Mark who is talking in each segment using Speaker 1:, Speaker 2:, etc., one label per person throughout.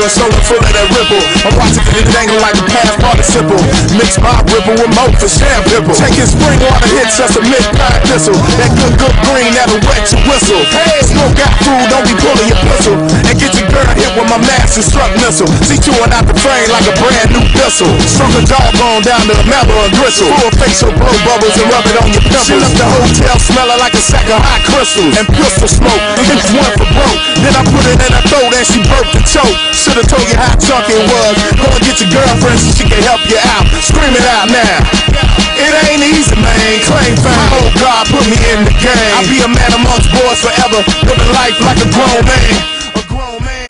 Speaker 1: a soul full of that ripple. I'm watching it dangle like a past participle. Mix my ripple with mo for sham pipple. Taking spring water hits just a mid-pine thistle. That good green that'll wet your whistle. Hey, smoke got food, don't be pulling your pistol. And get your girl hit with my master struck missile. See chewing out the frame like a brand new pistol. Stroke a jawbone down to the marrow and gristle. Full facial blow bubbles and rub it on your pimples. She left the hotel smelling like a sack of hot crystals. And pistol smoke, it's one for broke. Then I put it in her throat and she burped and choked. Should've told you how chunky it was. Go and get your girlfriend so she can help you out. Scream it out now. It ain't easy, man. Claim fame. Oh God, put me in the game. I'll be a man amongst boys forever, living life like a grown man. A grown man.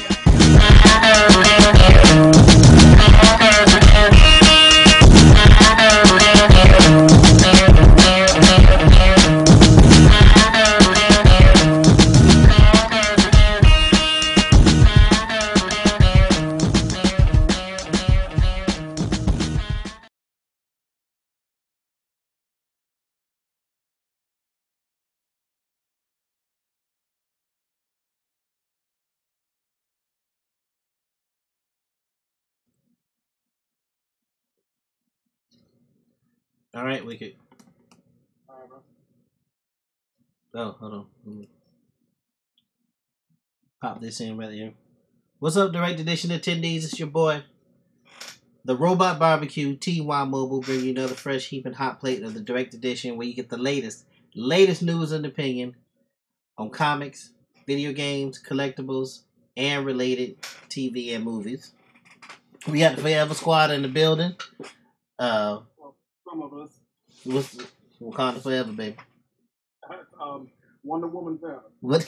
Speaker 2: All right, Wicked. Oh, hold on. Let me pop this in right here. What's up, Direct Edition attendees? It's your boy, the Robot Barbecue, TY Mobile, bringing you another fresh, heaping hot plate of the Direct Edition, where you get the latest news and opinion on comics, video games, collectibles, and related TV and movies. We got the Forever Squad in the building.
Speaker 3: Some of us.
Speaker 2: What's Wakanda Forever, baby?
Speaker 3: Wonder Woman forever.
Speaker 2: What?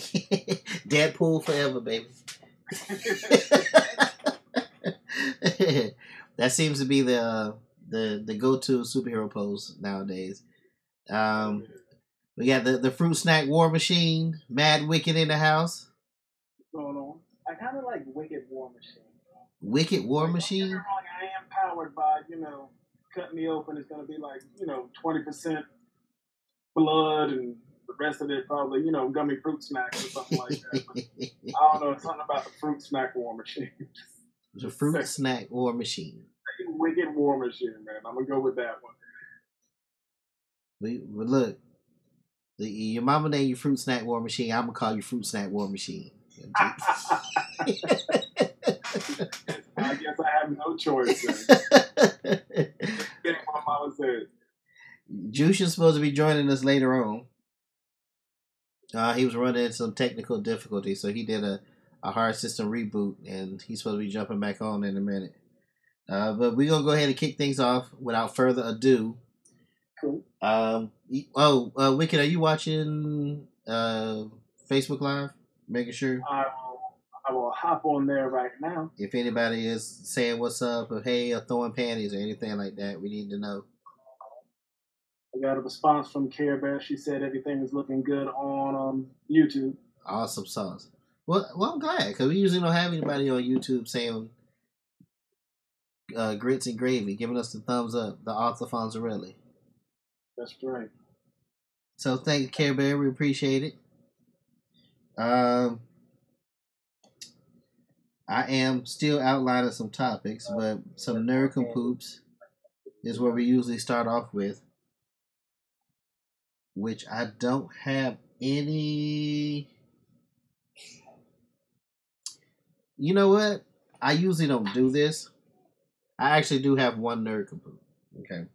Speaker 2: Deadpool forever, baby. That seems to be the go-to superhero pose nowadays. We got the fruit snack war machine, Mad Wicked in the house.
Speaker 3: What's going on? I kind of like Wicked War Machine.
Speaker 2: Wicked War Machine?
Speaker 3: I am powered by, cut me open. It's going to be like, 20% blood and the rest of it probably, gummy fruit snacks or something like that. But I don't know. It's something about the fruit snack war machine.
Speaker 2: The fruit snack war machine.
Speaker 3: Wicked War Machine, man. I'm going to go with that one.
Speaker 2: But look, your mama named you Fruit Snack War Machine. I'm going to call you Fruit Snack War Machine.
Speaker 3: I guess I have no choice. What mama said.
Speaker 2: Juice is supposed to be joining us later on. He was running into some technical difficulties, so he did a hard system reboot, and he's supposed to be jumping back on in a minute. But we're going to go ahead and kick things off without further ado.
Speaker 3: Cool.
Speaker 2: Wicked, are you watching Facebook Live? Making sure?
Speaker 3: I will hop on there right now.
Speaker 2: If anybody is saying what's up, or hey, or throwing panties or anything like that, we need to know.
Speaker 3: I got a response from Care Bear. She said everything is looking good on YouTube.
Speaker 2: Awesome sauce. Well, I'm glad, because we usually don't have anybody on YouTube saying grits and gravy, giving us the thumbs up, the Arthur Fonzarelli.
Speaker 3: That's right.
Speaker 2: So thank you, Care Bear. We appreciate it. I am still outlining some topics, but some nerd poops is where we usually start off with, which I don't have any. You know what? I usually don't do this. I actually do have one nerd capoop. Okay.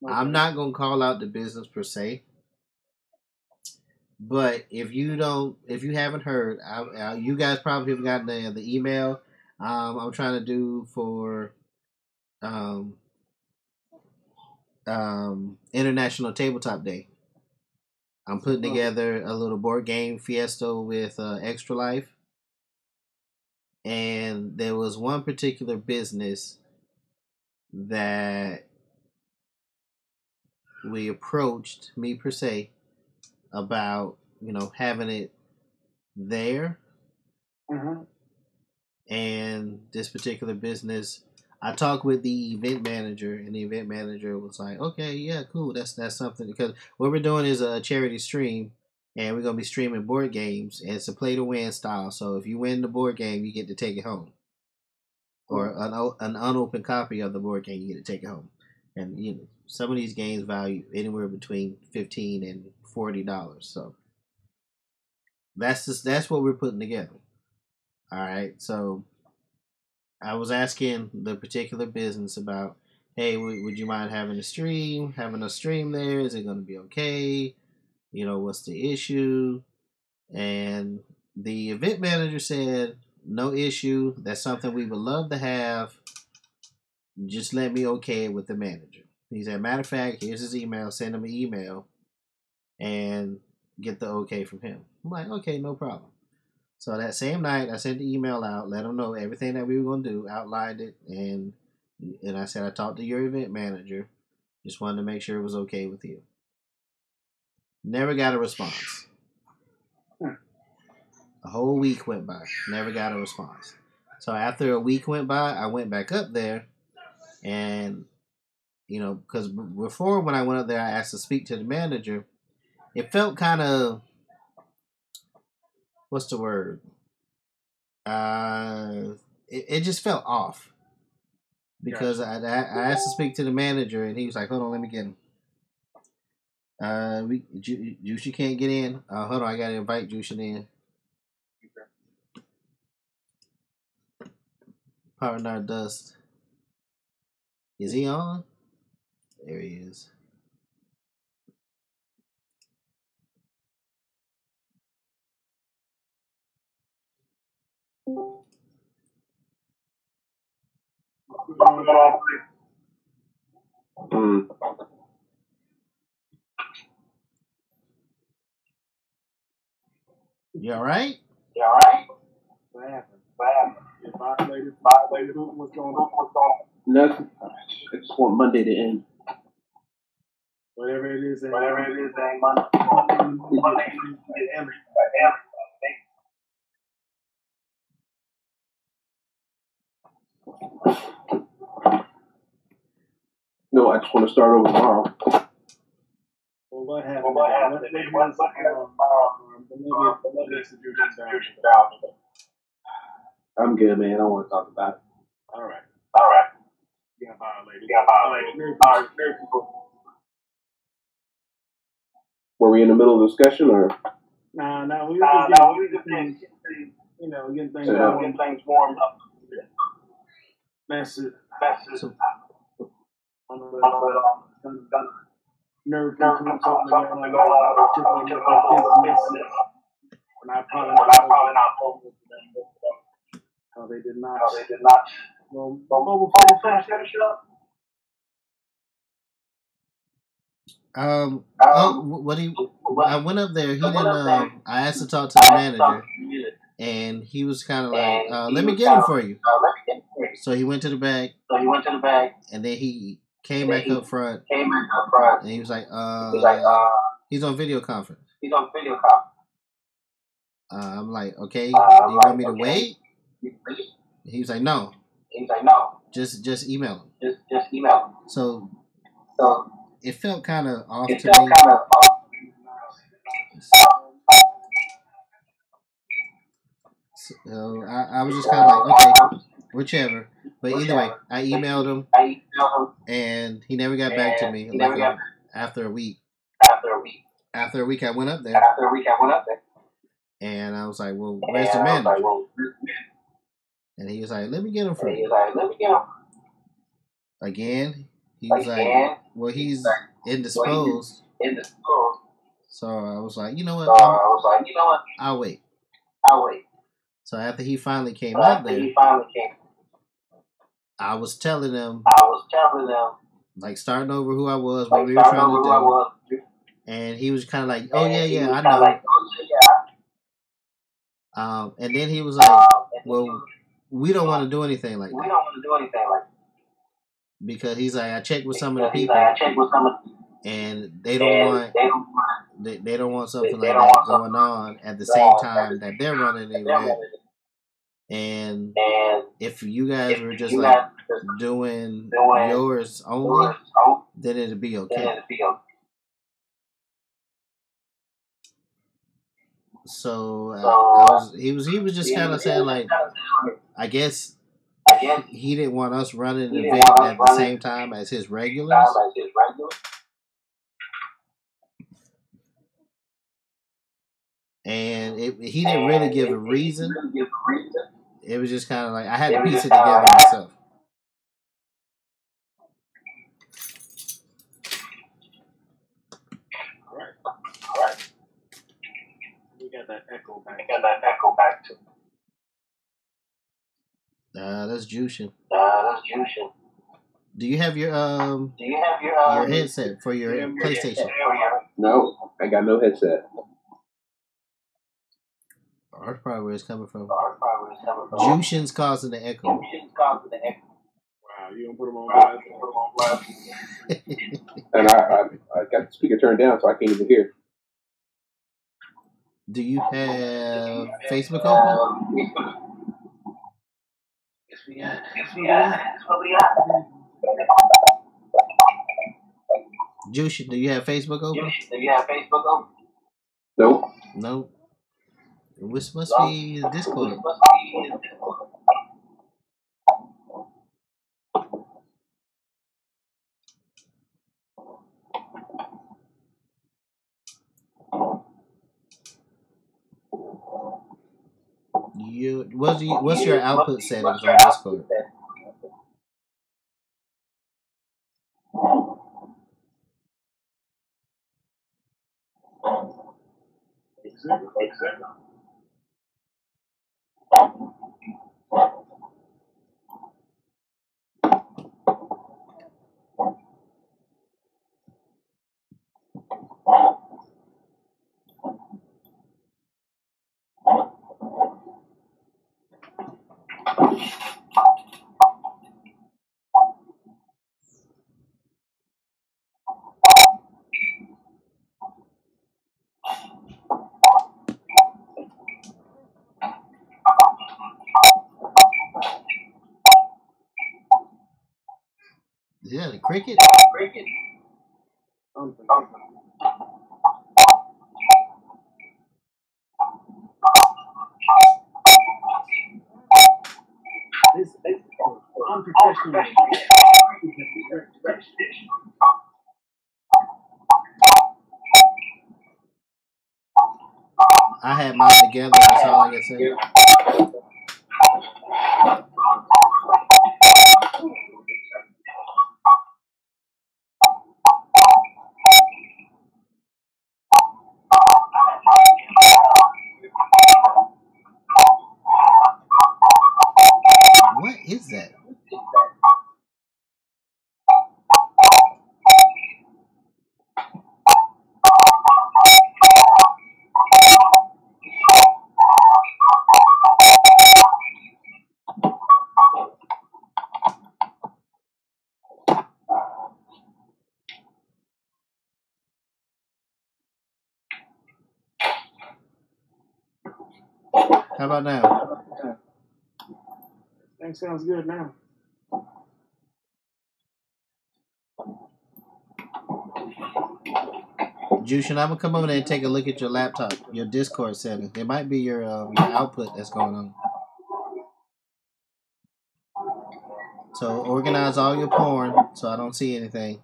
Speaker 2: I'm not going to call out the business per se. But if you haven't heard, you guys probably have gotten the email. I'm trying to do for International Tabletop Day. I'm putting together a little board game fiesta with Extra Life. And there was one particular business that we approached, me per se, about, having it there.
Speaker 3: Mm-hmm.
Speaker 2: And this particular business, I talked with the event manager, and the event manager was like, okay, yeah, cool. That's something, because what we're doing is a charity stream, and we're going to be streaming board games, and it's a play to win style. So if you win the board game, you get to take it home. or an unopened copy of the board game, you get to take it home. And you know, some of these games value anywhere between $15 and $40. So that's what we're putting together. All right. So I was asking the particular business about, hey, would you mind having a stream there? Is it going to be okay? You know, what's the issue? And the event manager said, no issue. That's something we would love to have. Just let me okay it with the manager. He said, matter of fact, here's his email. Send him an email and get the okay from him. I'm like, okay, no problem. So that same night, I sent the email out, let him know everything that we were going to do, outlined it, and I said, I talked to your event manager. Just wanted to make sure it was okay with you. Never got a response. A whole week went by. Never got a response. So after a week went by, I went back up there. And, you know, because before when I went up there, I asked to speak to the manager. It felt kind of, what's the word? It just felt off. Because I asked to speak to the manager, and he was like, hold on, let me get him. Juicy can't get in. Hold on, I got to invite Juicy in. Partner Dust. Is he on? There he is. You all right?
Speaker 3: What happened? You violated. What's going on?
Speaker 4: Nothing. I just want Monday to end.
Speaker 3: Whatever it is, ain't Monday.
Speaker 4: No, I just want to start over tomorrow.
Speaker 3: Well, what happened?
Speaker 4: I'm good, man. I don't want to talk about it.
Speaker 3: All right. You got violated.
Speaker 4: Were we in the middle of the discussion, or?
Speaker 3: No, we were just getting things warmed up. That's it. Nerve control something to go on. When I probably not told them how they did not. Well, mobile phone finish up.
Speaker 2: I went up there. He didn't. I asked to talk to the manager, and he was kind of like, "Let me get him for you." So he went to the back. And then he came back up front. And he was like, "He's on video conference." I'm like, "Okay, do you want me to wait?" He was like, "No." Just email him. So it felt kind of off to me. So I was just kind of like, okay, whichever. But either way, I emailed him, and he never got back to me. Like after a week. After a week, I went up there. And I was like, well, where's the manager? And he was like, let me get him for you. Again, he was like, well, he's indisposed. So I was like, you know what? I'll wait. So after he finally came out there, I was telling them, like, starting over who I was, what we were trying to do. And he was kind of like, oh, yeah, I know. And then he was like, well, we don't want to do anything like that. Because he's like, I checked with some of the people, and they don't want something like that going on at the same time that they're running an event. And if you guys were just like doing yours only, then it'd be okay. So he was just kind of saying like, I guess he didn't want us running the event at the same time as his regulars. And he didn't really give a reason. It was just kind of like I had to piece it together myself.
Speaker 3: All right. We got that echo back.
Speaker 2: That's Jushin. Do you have your headset for your PlayStation?
Speaker 4: No, I got no headset.
Speaker 2: Oh, that's probably where it's coming from. Jushin's causing the echo.
Speaker 3: Wow, you don't put them on blast.
Speaker 4: And I got the speaker turned down, so I can't even hear.
Speaker 2: Do you have Facebook open? Jushin, do you have Facebook open?
Speaker 4: Nope.
Speaker 2: No. This must be his Discord. What's your output settings on Discord? Yeah, the cricket.
Speaker 3: This unprofessional.
Speaker 2: I had mine together. That's all I can say. What is that? How about now?
Speaker 3: That sounds good now.
Speaker 2: Jushin, I'm gonna come over there and take a look at your laptop, your Discord setting. It might be your output that's going on. So organize all your porn so I don't see anything.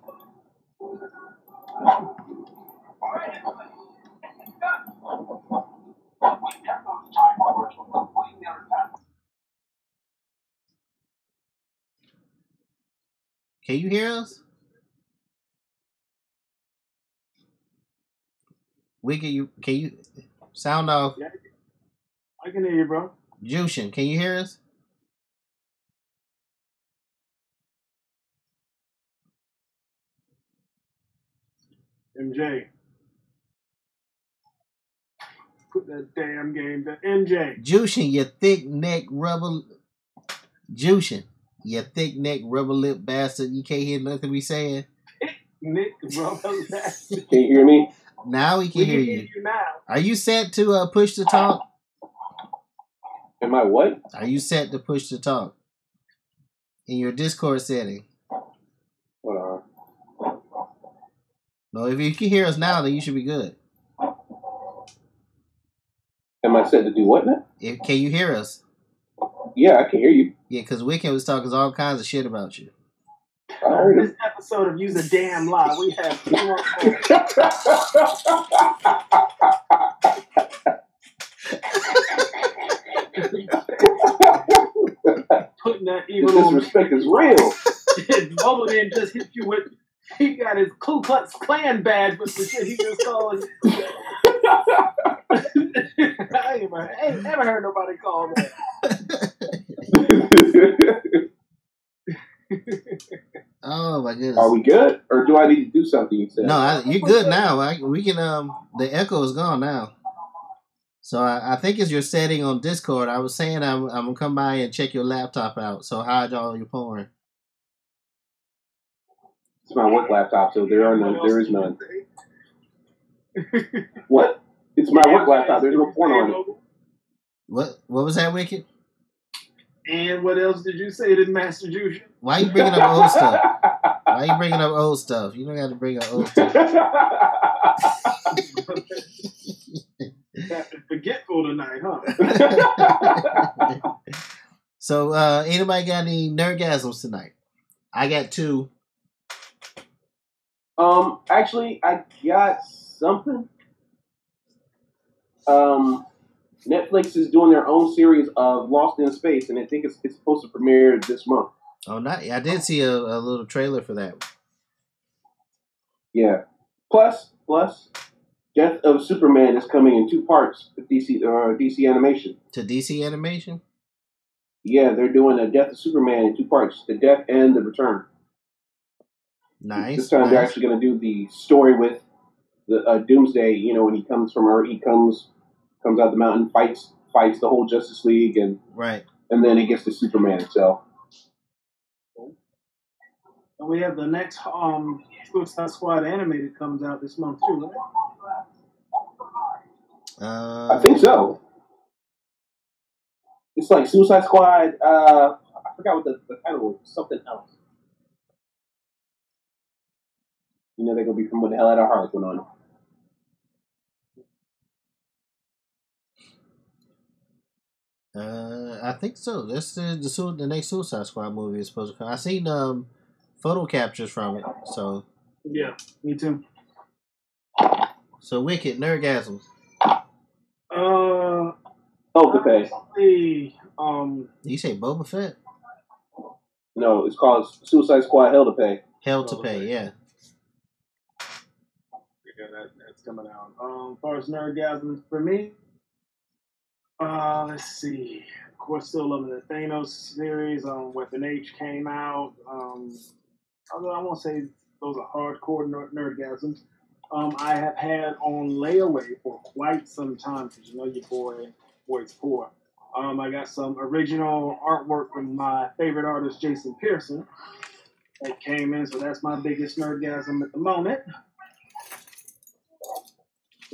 Speaker 2: Can you hear us? Can you sound off?
Speaker 3: Yeah, I can hear you, bro.
Speaker 2: Jushin, can you hear us?
Speaker 3: MJ. Put that damn game to MJ.
Speaker 2: Jushin, you thick neck rubber. Jushin, you thick neck rubber lip bastard. You can't hear nothing we saying.
Speaker 3: Nick, bro.
Speaker 4: Can you hear me?
Speaker 2: Now we can hear you.
Speaker 3: Now.
Speaker 2: Are you set to push to talk?
Speaker 4: Am I what?
Speaker 2: Are you set to push to talk in your Discord setting?
Speaker 4: Hold on.
Speaker 2: No, if you can hear us now, then you should be good.
Speaker 4: Am I set to do what now?
Speaker 2: Can you hear us?
Speaker 4: Yeah, I can hear you.
Speaker 2: Yeah, because Wicked was talking all kinds of shit about you.
Speaker 3: This episode of Use a Damn Lie, we have putting that evil
Speaker 4: the disrespect is real.
Speaker 3: Bubble didn't just hit you with. He got his Ku Klux Klan badge with the shit he just called. I ain't never heard nobody call that.
Speaker 2: Oh my goodness.
Speaker 4: Are we good, or do I need to do something? You said.
Speaker 2: No, you're good now. We can. The echo is gone now. So I think it's your setting on Discord. I was saying I'm gonna come by and check your laptop out. So hide all your porn.
Speaker 4: It's my work laptop, so there is none. What? It's my work laptop. There's no porn on it.
Speaker 2: What was that, Wicked?
Speaker 3: And what else did you say to Master Juice?
Speaker 2: Why you bringing up old stuff? Why you bringing up old stuff? You don't got to bring up old stuff.
Speaker 3: Forgetful tonight, huh?
Speaker 2: So, anybody got any nerdgasms tonight? I got 2.
Speaker 4: Actually, I got something. Netflix is doing their own series of Lost in Space, and I think it's supposed to premiere this month.
Speaker 2: Oh, I did see a little trailer for that.
Speaker 4: Yeah. Plus, Death of Superman is coming in 2 parts to DC Animation.
Speaker 2: To DC Animation?
Speaker 4: Yeah, they're doing a Death of Superman in 2 parts: the Death and the Return.
Speaker 2: Nice.
Speaker 4: This time they're actually going to do the story with the Doomsday. You know, when he comes from Earth, he comes out the mountain, fights the whole Justice League, and
Speaker 2: right,
Speaker 4: and then it gets to Superman. So,
Speaker 3: and we have the next Suicide Squad animated comes out this month too, right?
Speaker 4: I think so. It's like Suicide Squad. I forgot what the title was. Something else. You know they're gonna be from What the Hell Had Our Hearts went on.
Speaker 2: I think so. That's the next Suicide Squad movie is supposed to come. I seen photo captures from it. So
Speaker 3: yeah, me too.
Speaker 2: So Wicked nerdgasms.
Speaker 4: Boba Fett.
Speaker 2: You say Boba Fett?
Speaker 4: No, it's called Suicide Squad Hell to Pay.
Speaker 2: Hell to Pay, yeah.
Speaker 3: Yeah, that's coming out. As far as nerdgasms for me, let's see. Of course, still loving the Thanos series. Weapon H came out. Although I won't say those are hardcore nerdgasms. I have had on layaway for quite some time because you know your boy's poor. I got some original artwork from my favorite artist, Jason Pearson, that came in, so that's my biggest nerdgasm at the moment.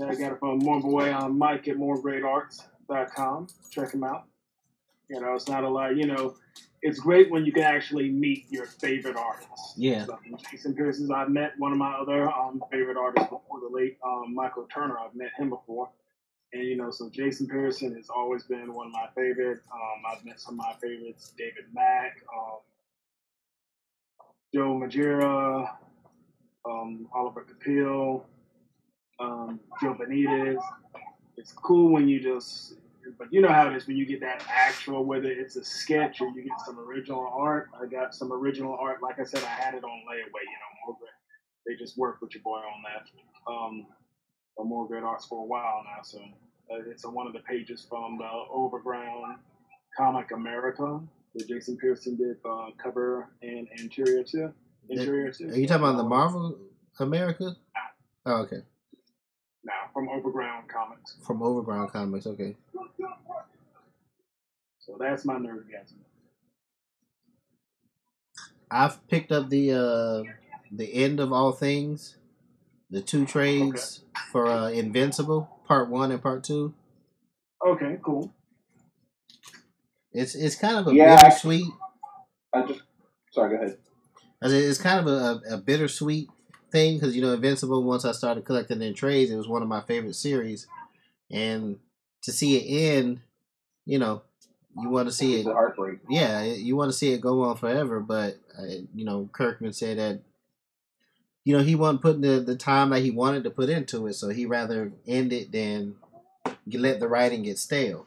Speaker 3: I got it from my boy Mike at moregreatarts.com. Check him out. You know, it's not a lot. You know, it's great when you can actually meet your favorite artists.
Speaker 2: Yeah.
Speaker 3: So, Jason Pearson, I've met one of my other favorite artists before, the late Michael Turner. I've met him before. And, you know, so Jason Pearson has always been one of my favorites. I've met some of my favorites, David Mack, Joe Magira, Oliver Capil, Joe Benitez. It's cool when you just, but you know how it is when you get that actual, whether it's a sketch or you get some original art. I got some original art. Like I said, I had it on layaway, you know, they just worked with your boy on that. More Great Arts for a while now, so it's on one of the pages from the Overground Comic America that Jason Pearson did cover and interior to.
Speaker 2: Are you talking about the Marvel America? Oh, okay.
Speaker 3: No, from Overground Comics.
Speaker 2: From Overground Comics, okay.
Speaker 3: So that's my nerdgasm.
Speaker 2: I've picked up the End of All Things, the 2 trades for Invincible, Part 1 and Part 2.
Speaker 3: Okay, cool.
Speaker 2: It's kind of a bittersweet.
Speaker 4: Sorry, go ahead.
Speaker 2: It's kind of a bittersweet thing because, you know, Invincible, once I started collecting in trades, it was one of my favorite series. And to see it end, you know, you want to see
Speaker 4: It's
Speaker 2: it.
Speaker 4: a heartbreak.
Speaker 2: Yeah, you want to see it go on forever, but Kirkman said that he wasn't putting the time that he wanted to put into it, so he rather end it than let the writing get stale.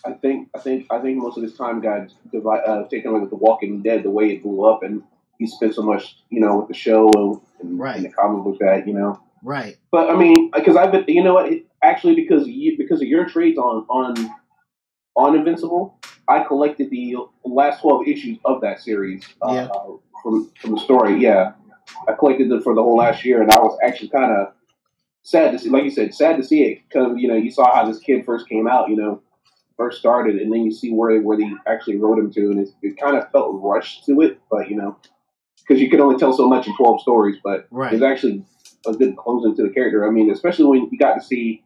Speaker 4: I think most of his time got taken away with The Walking Dead, the way it blew up, and he spent so much, with the show and the comic book that,
Speaker 2: Right.
Speaker 4: But I mean, because I've been, actually because of your trades on Invincible, I collected the last 12 issues of that series from the story. Yeah, I collected it for the whole last year, and I was actually kind of sad to see, like you said, sad to see it because you saw how this kid first came out, first started, and then you see where they actually wrote him to, and it kind of felt rushed to it, but because you could only tell so much in 12 stories, but it was actually a good closing to the character. I mean, especially when you got to see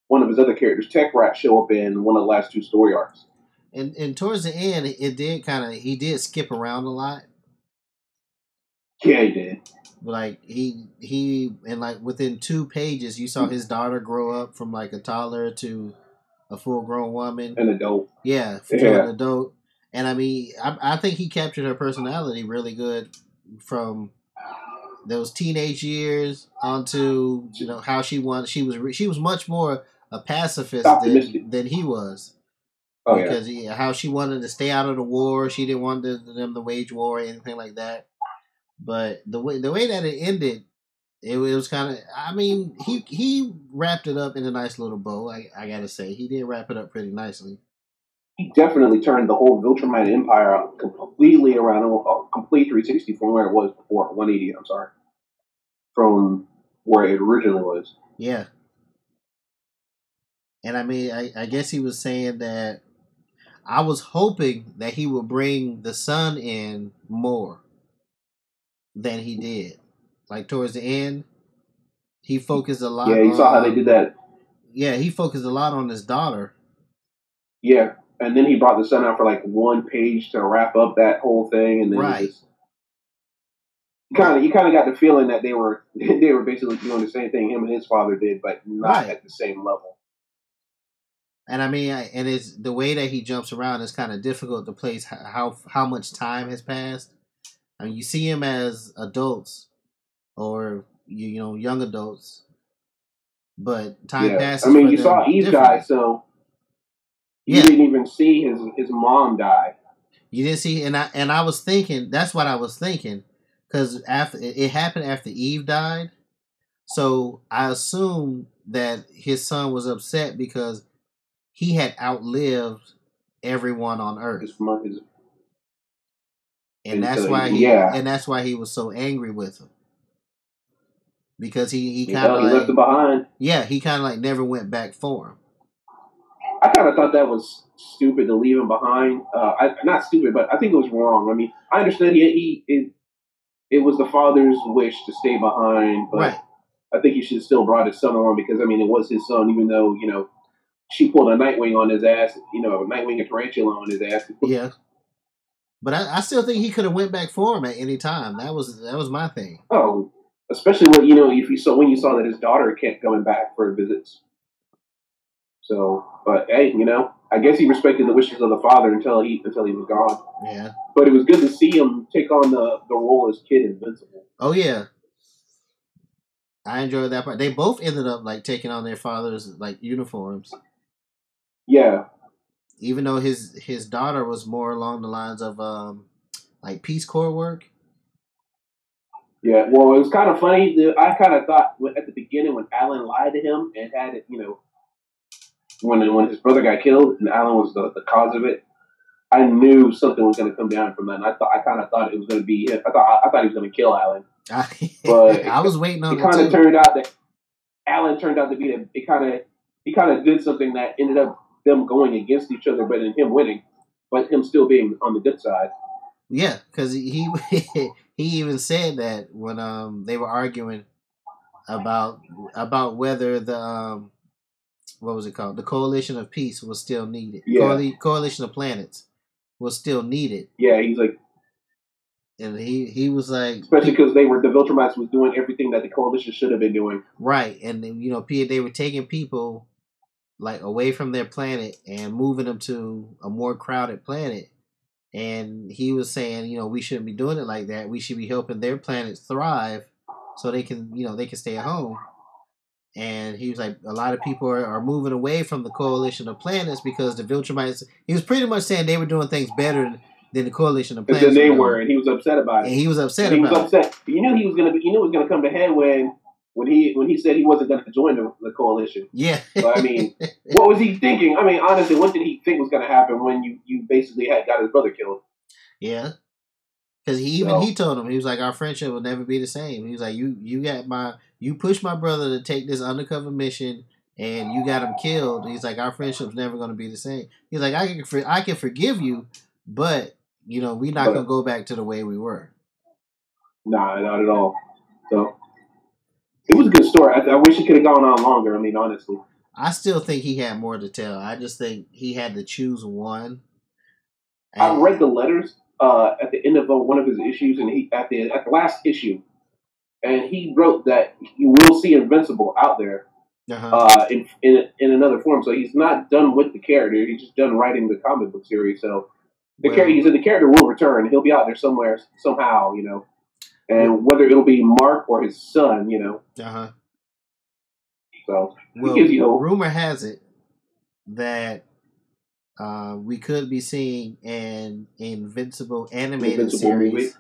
Speaker 4: one of his other characters, Tech Rat, show up in one of the last 2 story arcs.
Speaker 2: And towards the end, he did skip around a lot.
Speaker 4: Yeah, he did.
Speaker 2: Like he and like within 2 pages, you saw his daughter grow up from like a toddler to a full grown woman,
Speaker 4: an adult.
Speaker 2: Yeah, to an adult. And I mean, I think he captured her personality really good from those teenage years onto how she was much more a pacifist than he was.
Speaker 4: Oh,
Speaker 2: because how she wanted to stay out of the war, she didn't want them to wage war or anything like that. But the way that it ended, it was kind of. I mean, he wrapped it up in a nice little bow. I gotta say, he did wrap it up pretty nicely.
Speaker 4: He definitely turned the whole Viltrumite Empire completely around, a complete 360 from where it was before. 180, I'm sorry, from where it originally was.
Speaker 2: Yeah. And I mean, I guess he was saying that I was hoping that he would bring the son in more than he did. Like towards the end, he focused a lot.
Speaker 4: Yeah, you saw how they did that.
Speaker 2: Yeah, he focused a lot on his daughter.
Speaker 4: Yeah, and then he brought the son out for like 1 page to wrap up that whole thing, and then you kind of got the feeling that they were basically doing the same thing him and his father did, but not at the same level.
Speaker 2: And I mean, and it's the way that he jumps around is kind of difficult to place how much time has passed. I mean, you see him as adults or young adults, but time passes.
Speaker 4: I mean, you saw Eve die, so you didn't even see his mom die.
Speaker 2: You didn't see, and I was thinking that's what I was thinking because after it happened after Eve died, so I assumed that his son was upset because he had outlived everyone on Earth. And that's why he was so angry with him. Because he kind of
Speaker 4: left him behind.
Speaker 2: Yeah, he kind of like never went back for him.
Speaker 4: I kind of thought that was stupid to leave him behind. Not stupid, but I think it was wrong. I mean, I understand it was the father's wish to stay behind, but I think he should have still brought his son along because I mean it was his son, even though she pulled a Nightwing on his ass, a Nightwing and Tarantula on his ass.
Speaker 2: Yeah. But I still think he could have went back for him at any time. That was my thing.
Speaker 4: Oh, especially when when you saw that his daughter kept coming back for visits. So, but hey, I guess he respected the wishes of the father until he was gone.
Speaker 2: Yeah.
Speaker 4: But it was good to see him take on the role as Kid Invincible.
Speaker 2: Oh yeah. I enjoyed that part. They both ended up like taking on their father's like uniforms.
Speaker 4: Yeah.
Speaker 2: Even though his daughter was more along the lines of like Peace Corps work.
Speaker 4: Yeah, well, it was kind of funny. I kind of thought at the beginning when Alan lied to him and had it, when his brother got killed and Alan was the cause of it, I knew something was going to come down from that. And I kind of thought it was going to be him. I thought he was going to kill Alan. But
Speaker 2: I was waiting on it.
Speaker 4: It kind of turned out that Alan turned out to be that he kind of did something that ended up them going against each other, but in him winning, but him still being on the good side.
Speaker 2: Yeah, because he even said that when they were arguing about whether the what was it called, the Coalition of Peace was still needed.
Speaker 4: Yeah.
Speaker 2: Coalition of Planets was still needed.
Speaker 4: Yeah, he's like,
Speaker 2: and he was like,
Speaker 4: especially because the Viltrumites was doing everything that the Coalition should have been doing.
Speaker 2: Right, and they were taking people like away from their planet and moving them to a more crowded planet. And he was saying, you know, we shouldn't be doing it like that. We should be helping their planets thrive so they can, you know, they can stay at home. And he was like, a lot of people are moving away from the coalition of planets because the Viltrumites, he was pretty much saying they were doing things better than the coalition of planets.
Speaker 4: Than they were, and he was upset about it.
Speaker 2: And he was upset about it.
Speaker 4: He was upset. You knew he was gonna be. You knew it was gonna come to head when he said he wasn't going to join the coalition.
Speaker 2: Yeah.
Speaker 4: So, I mean, what was he thinking? I mean, honestly, what did he think was going to happen when you basically got his brother killed?
Speaker 2: Yeah. Because he told him, he was like, our friendship will never be the same. He was like, you pushed my brother to take this undercover mission and you got him killed. He's like, our friendship's never going to be the same. He's like, I can forgive you, but, you know, we're not going to go back to the way we were.
Speaker 4: Nah, not at all. So, it was a good story. I wish it could have gone on longer. I mean, honestly.
Speaker 2: I still think he had more to tell. I just think he had to choose one.
Speaker 4: I read the letters at the end of one of his issues, and he at the last issue, and he wrote that you will see Invincible out there in another form. So he's not done with the character; he's just done writing the comic book series. So he said the character will return. He'll be out there somewhere, somehow, you know. And whether it'll be Mark or his son, you know. So,
Speaker 2: well,
Speaker 4: gives you hope.
Speaker 2: Rumor has it that we could be seeing an Invincible animated series.
Speaker 4: Movie.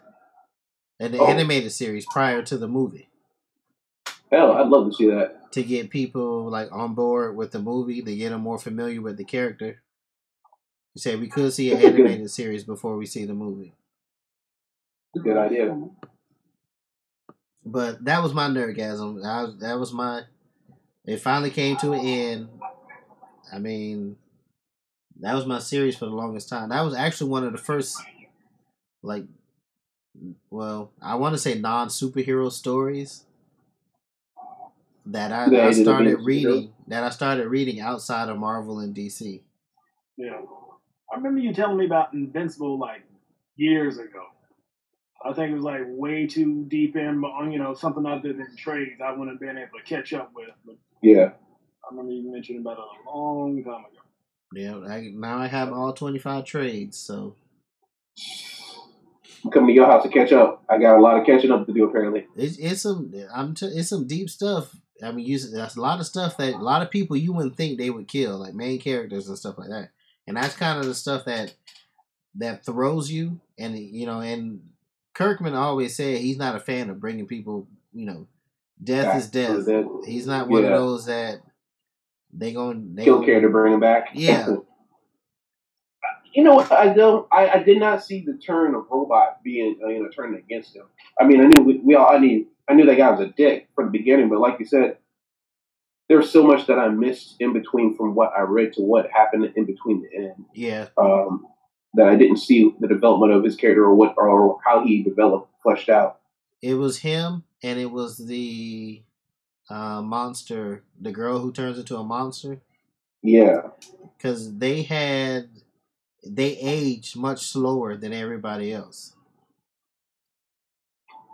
Speaker 2: An animated series prior to the movie.
Speaker 4: Hell, I'd love to see that.
Speaker 2: To get people like on board with the movie, to get them more familiar with the character. You say we could see an animated series before we see the movie.
Speaker 4: Good idea.
Speaker 2: But that was my nerdgasm. That was my. It finally came to an end. I mean, that was my series for the longest time. That was actually one of the first, like, well, I want to say non-superhero stories that I started reading. That I started reading outside of Marvel and DC.
Speaker 3: Yeah, I remember you telling me about Invincible like years ago. I think it was like way too deep in, you know, something other than trades I wouldn't have been able to catch up with. But
Speaker 4: yeah.
Speaker 3: I remember you mentioning about it a long time ago.
Speaker 2: Yeah, now I have all 25 trades, so.
Speaker 4: I'm coming to your house to catch up. I got a lot of catching up to do, apparently.
Speaker 2: It's some deep stuff. I mean, that's a lot of stuff that a lot of people you wouldn't think they would kill, like main characters and stuff like that. And that's kind of the stuff that throws you, and you know, and Kirkman always said he's not a fan of bringing people, you know, death is death. He's not one of those that they kill
Speaker 4: care to bring him back.
Speaker 2: Yeah.
Speaker 4: You know what? I did not see the turn of Robot being turning against him. I mean, I knew I knew that guy was a dick from the beginning, but like you said, there's so much that I missed in between from what I read to what happened in between the end.
Speaker 2: Yeah.
Speaker 4: That I didn't see the development of his character or how he fleshed out.
Speaker 2: It was him, and it was the monster, the girl who turns into a monster.
Speaker 4: Yeah.
Speaker 2: Because they aged much slower than everybody else.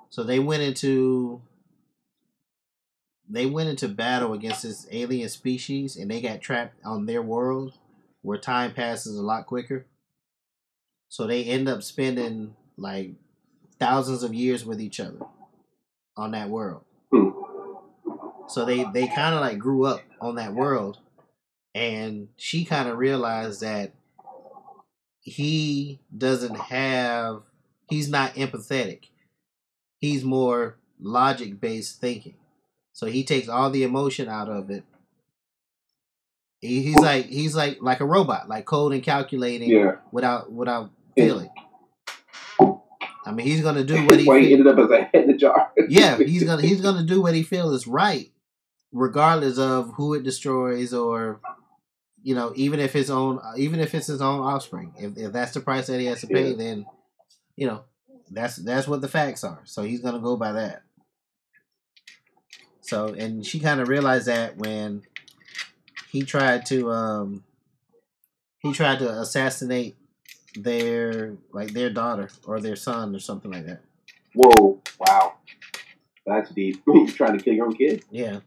Speaker 2: So they went into battle against this alien species, and they got trapped on their world where time passes a lot quicker. So they end up spending like thousands of years with each other on that world. So they kind of like grew up on that world, and she kind of realized that he's not empathetic. He's more logic-based thinking. So he takes all the emotion out of it. He's like a robot, like cold and calculating without feeling. I mean, he's gonna do what he
Speaker 4: ended up as a head in the jar.
Speaker 2: Yeah, he's gonna do what he feels is right, regardless of who it destroys, or you know, even if it's his own offspring. If that's the price that he has to pay, then you know that's what the facts are. So he's gonna go by that. So, and she kind of realized that when he tried to assassinate their daughter or their son or something like that.
Speaker 4: Whoa! Wow, that's deep. You're trying to kill your own kid?
Speaker 2: Yeah.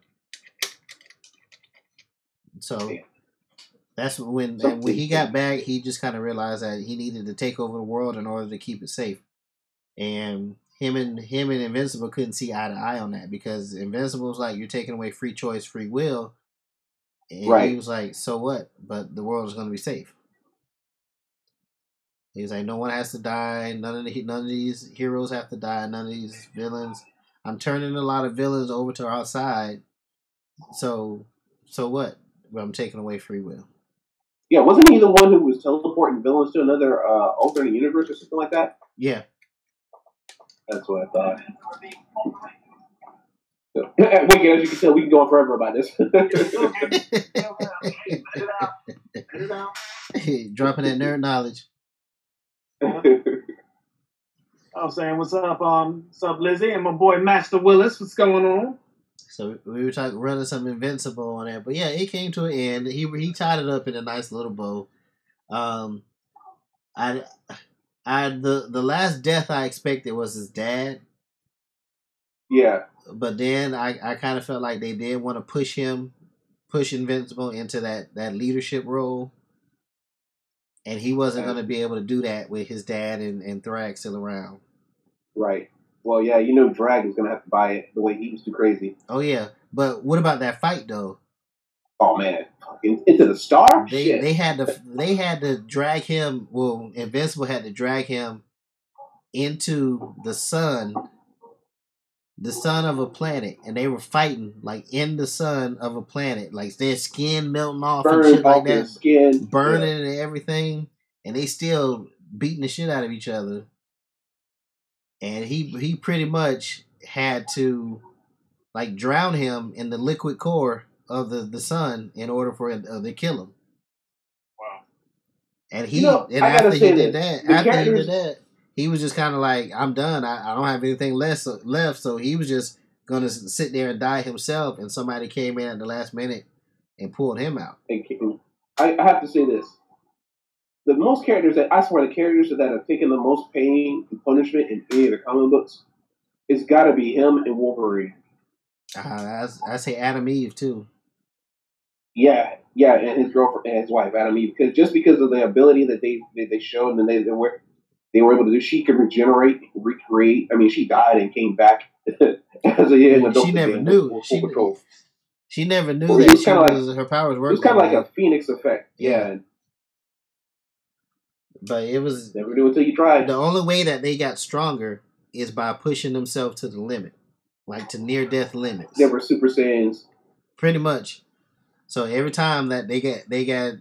Speaker 2: So That's when he got back, he just kind of realized that he needed to take over the world in order to keep it safe. And him and Invincible couldn't see eye to eye on that because Invincible was like, "You're taking away free choice, free will," and he was like, "So what? But the world is going to be safe." He was like, "No one has to die. None of these heroes have to die. None of these villains. I'm turning a lot of villains over to our side. So what? Well, I'm taking away free will."
Speaker 4: Yeah, wasn't he the one who was teleporting villains to another alternate universe or something like that?
Speaker 2: Yeah.
Speaker 4: That's what I thought. So, Wicked, as you can tell, we can go on forever about this.
Speaker 2: Dropping that nerd knowledge.
Speaker 3: I was saying, what's up, Lizzie and my boy Master Willis? What's going on?
Speaker 2: So we were running some Invincible on there, but yeah, it came to an end. He tied it up in a nice little bow. The last death I expected was his dad.
Speaker 4: Yeah.
Speaker 2: But then I kind of felt like they did want to push Invincible into that leadership role. And he wasn't going to be able to do that with his dad and Thrag still around.
Speaker 4: Right. Well, yeah, Drag is going to have to buy it the way he was too crazy.
Speaker 2: Oh, yeah. But what about that fight, though?
Speaker 4: Oh, man. Into the star?
Speaker 2: They had to drag him. Well, Invincible had to drag him into the sun of a planet, and they were fighting like in the sun of a planet, like their skin melting off and shit like that,
Speaker 4: skin
Speaker 2: burning and everything, and they still beating the shit out of each other. And he pretty much had to like drown him in the liquid core of the sun in order for him to kill him.
Speaker 3: Wow.
Speaker 2: And after he did that, he was just kind of like, I'm done. I don't have anything left. So he was just going to sit there and die himself. And somebody came in at the last minute and pulled him out.
Speaker 4: I have to say this. The characters that have taken the most pain and punishment in any of the comic books, it's got to be him and Wolverine.
Speaker 2: I say Adam Eve, too.
Speaker 4: Yeah, and his girlfriend and his wife, Adam Eve. Because of the ability that they showed and they were able to do. She could regenerate, recreate. I mean, she died and came back as a young adult.
Speaker 2: She never knew. She never knew that her powers worked.
Speaker 4: It was kind of like a Phoenix effect. Yeah.
Speaker 2: But it was
Speaker 4: never knew until you tried.
Speaker 2: The only way that they got stronger is by pushing themselves to the limit, like to near death limits.
Speaker 4: They were Super Saiyans,
Speaker 2: pretty much. So every time that they got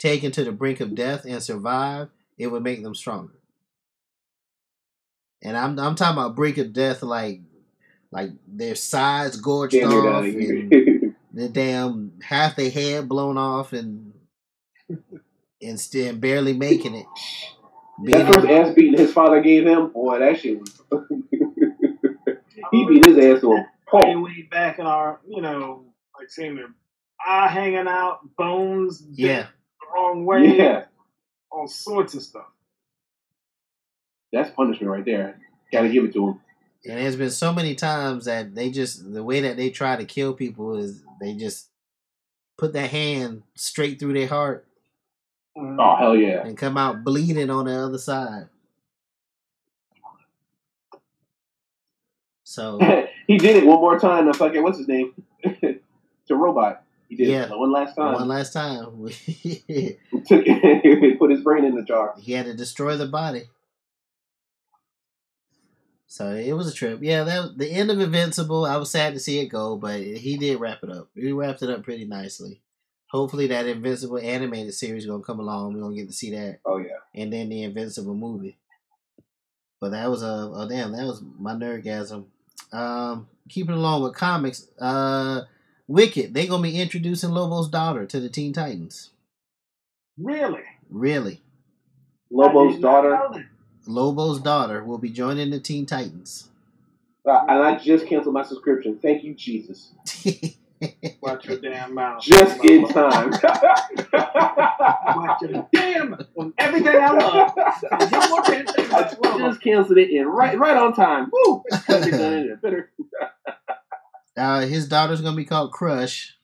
Speaker 2: taken to the brink of death and survived, it would make them stronger. And I'm talking about brink of death, like their sides gorged off, and the damn half their head blown off, and still barely making it.
Speaker 3: That first ass beating his father gave him, boy, that shit was. He beat his ass to a pulp. Way back in our, like seeing their eye hanging out, bones, the wrong way, all sorts of stuff. That's punishment right there. Got to give it to him.
Speaker 2: And there's been so many times that the way that they try to kill people is they just put their hand straight through their heart.
Speaker 3: Oh, hell yeah.
Speaker 2: And come out bleeding on the other side. So
Speaker 4: he did it one more time to fucking, what's his name? To Robot. He did it one last time.
Speaker 2: One last time.
Speaker 4: He put his brain in the jar.
Speaker 2: He had to destroy the body. So it was a trip. Yeah, that was the end of Invincible. I was sad to see it go, but he did wrap it up. He wrapped it up pretty nicely. Hopefully that Invincible animated series is going to come along. We're going to get to see that.
Speaker 4: Oh, yeah.
Speaker 2: And then the Invincible movie. But that was that was my nerdgasm. Keeping along with comics, Wicked, they're going to be introducing Lobo's daughter to the Teen Titans.
Speaker 3: Really?
Speaker 4: Lobo's daughter?
Speaker 2: Lobo's daughter will be joining the Teen Titans.
Speaker 4: And I just canceled my subscription. Thank you, Jesus.
Speaker 3: Watch your damn mouth.
Speaker 4: Just in time.
Speaker 3: Watch your damn mouth. Everything I love.
Speaker 4: I just canceled it in right on time. Woo!
Speaker 2: His daughter's going to be called Crush.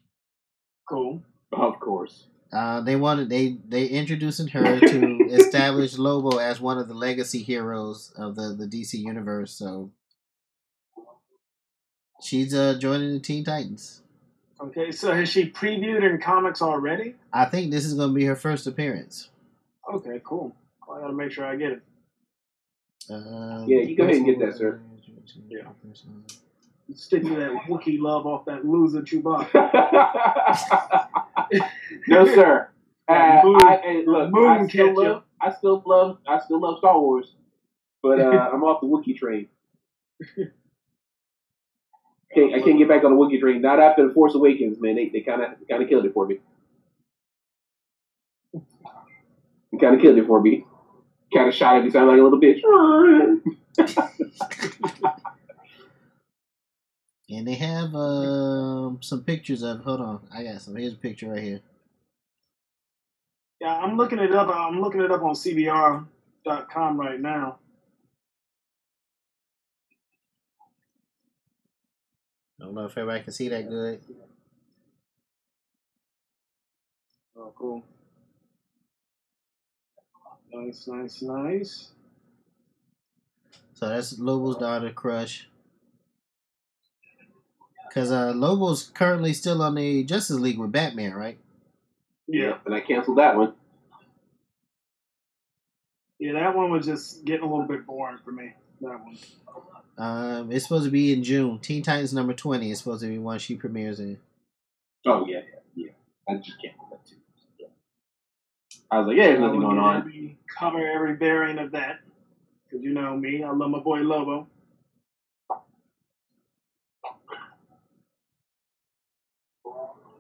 Speaker 3: Cool.
Speaker 4: Of course.
Speaker 2: They introducing her to establish Lobo as one of the legacy heroes of the DC universe. So she's joining the Teen Titans.
Speaker 3: Okay, so has she previewed in comics already?
Speaker 2: I think this is going to be her first appearance.
Speaker 3: Okay, cool. I gotta make sure I get it.
Speaker 4: Yeah, you go ahead and get that, sir.
Speaker 3: Yeah. Stick to that Wookiee love off that loser Chewbacca.
Speaker 4: No, sir.
Speaker 3: Moon
Speaker 4: I still love Star Wars, but I'm off the Wookiee train. I can't get back on the Wookiee train. Not after the Force Awakens, man. They kind of killed it for me. Kind of killed it for me. Kind of shot at me, sound like a little bitch.
Speaker 2: And they have some pictures of. Hold on, I got some. Here's a picture right here.
Speaker 3: Yeah, I'm looking it up. I'm looking it up on CBR.com right now.
Speaker 2: I don't know if everybody can see that good.
Speaker 3: Oh, cool. Nice.
Speaker 2: So that's Lobo's daughter, Crush. Because Lobo's currently still on the Justice League with Batman, right?
Speaker 3: Yeah.
Speaker 4: And I canceled that one.
Speaker 3: Yeah, that one was just getting a little bit boring for me. That one.
Speaker 2: It's supposed to be in June. Teen Titans number 20 is supposed to be one she premieres in.
Speaker 4: Oh, yeah. I just canceled that too. Yeah. I was like, yeah, there's nothing going on.
Speaker 3: Cover every variant of that. Because you know me, I love my boy Lobo.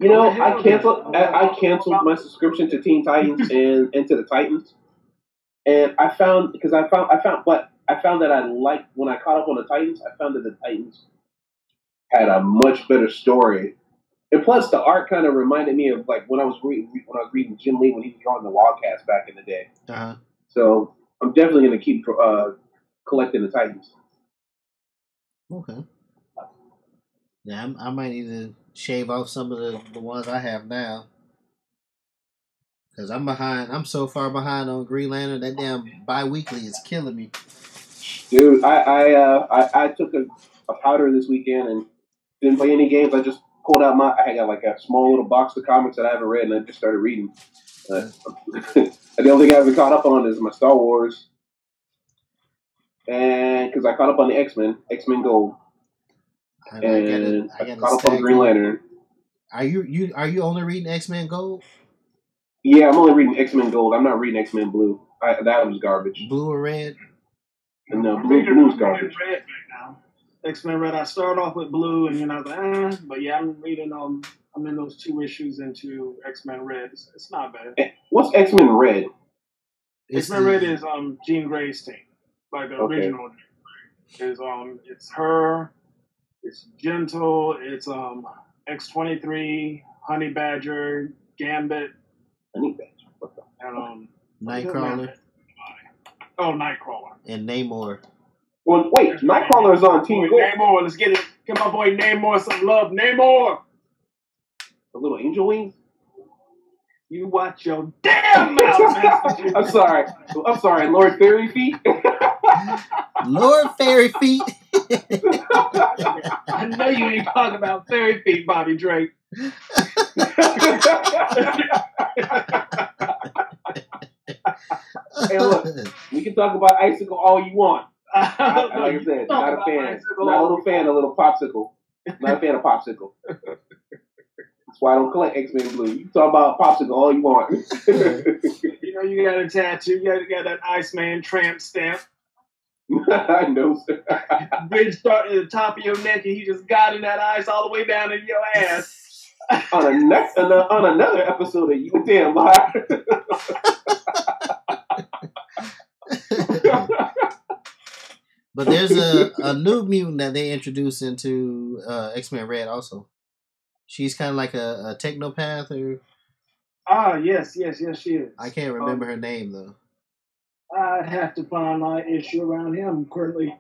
Speaker 4: You know, I canceled my subscription to Teen Titans and to the Titans, and I found that I liked when I caught up on the Titans. I found that the Titans had a much better story, and plus the art kind of reminded me of like when I was reading Jim Lee when he was drawing the Wildcats back in the day.
Speaker 2: Uh-huh.
Speaker 4: So I'm definitely going to keep collecting the Titans.
Speaker 2: Okay. Yeah, I might need to shave off some of the ones I have now. Because I'm behind. I'm so far behind on Green Lantern. That damn bi-weekly is killing me.
Speaker 4: Dude, I took a powder this weekend and didn't play any games. I just pulled out I got like a small little box of comics that I haven't read, and I just started reading. And the only thing I haven't caught up on is my Star Wars. And because I caught up on the X-Men Gold. And I caught up on Green Lantern.
Speaker 2: Are you only reading X-Men Gold?
Speaker 4: Yeah, I'm only reading X-Men Gold. I'm not reading X-Men Blue. That was garbage.
Speaker 2: Blue or red?
Speaker 4: No, Blue's garbage.
Speaker 3: Red right now. X-Men Red. I started off with Blue, and then I was like, but yeah, I'm reading. I'm in those 2 issues into X-Men Red. It's not bad.
Speaker 4: What's X-Men Red?
Speaker 3: X-Men Red is Jean Grey's team, like the original. It's her. It's Gentle. It's X-23, Honey Badger, Gambit.
Speaker 4: Honey Badger. What the?
Speaker 3: And
Speaker 2: Nightcrawler.
Speaker 3: Oh, Nightcrawler.
Speaker 2: And Namor.
Speaker 4: Well, wait, Nightcrawler's on Team Gold.
Speaker 3: Namor, let's get it. Give my boy Namor some love. Namor!
Speaker 4: A little angel wings?
Speaker 3: You watch your damn mouth, man.
Speaker 4: I'm sorry, Lord Fairy Feet?
Speaker 2: Lord Fairy Feet.
Speaker 3: I know you ain't talking about Fairy Feet, Bobby Drake.
Speaker 4: Hey, look, we can talk about Icicle all you want. Like I said, not a fan. Not a little fan of little Popsicle. Not a fan of Popsicle. That's why I don't collect X-Men Blue. You can talk about Popsicle all you want.
Speaker 3: You know you got a tattoo. You got that Iceman tramp stamp.
Speaker 4: I know, sir.
Speaker 3: Bridge starting at the top of your neck, and he just got in that ice all the way down in your ass.
Speaker 4: on another episode of You Damn Liar.
Speaker 2: But there's a new mutant that they introduced into X-Men Red also. She's kind of like a technopath or...
Speaker 3: Yes, she is.
Speaker 2: I can't remember her name, though.
Speaker 3: I'd have to find my issue around here. I'm currently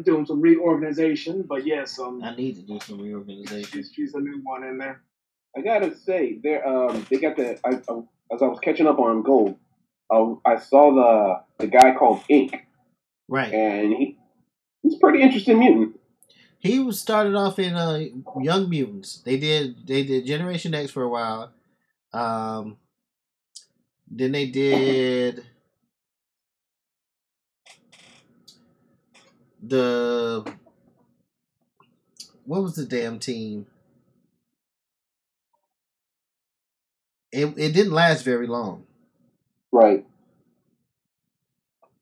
Speaker 3: doing some reorganization, but yes.
Speaker 2: I need to do some reorganization.
Speaker 3: She's a new one in there.
Speaker 4: I gotta say, they got the. As I was catching up on Gold, I saw the guy called Ink,
Speaker 2: right?
Speaker 4: And he's a pretty interesting mutant.
Speaker 2: He was started off in Young Mutants. They did Generation X for a while. Then they did what was the damn team? It didn't last very long.
Speaker 4: Right.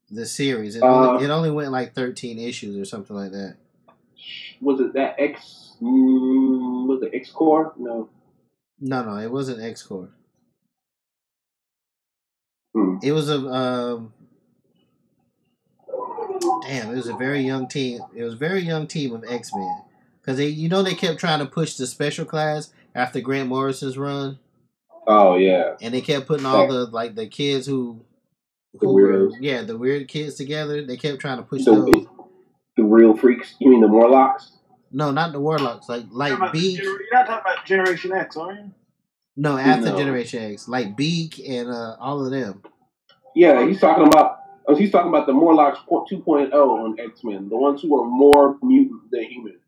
Speaker 2: The series. It only went like 13 issues or something like that.
Speaker 4: Was it that X? Was it X Corps? No.
Speaker 2: No, it wasn't X Corps.
Speaker 4: It
Speaker 2: was a it was a very young team. It was a very young team of X-Men because they kept trying to push the special class after Grant Morrison's run.
Speaker 4: Oh yeah,
Speaker 2: and they kept putting all the kids who
Speaker 4: weirdos.
Speaker 2: The weird kids together. They kept trying to push
Speaker 4: those. The real freaks. You mean the Morlocks?
Speaker 2: No, not the Warlocks. Like Beak.
Speaker 3: You're not talking about Generation X, are you?
Speaker 2: No, after Generation X, like Beak and all of them.
Speaker 4: Yeah, he's talking about the Morlocks 2.0 on X-Men, the ones who are more mutant than human.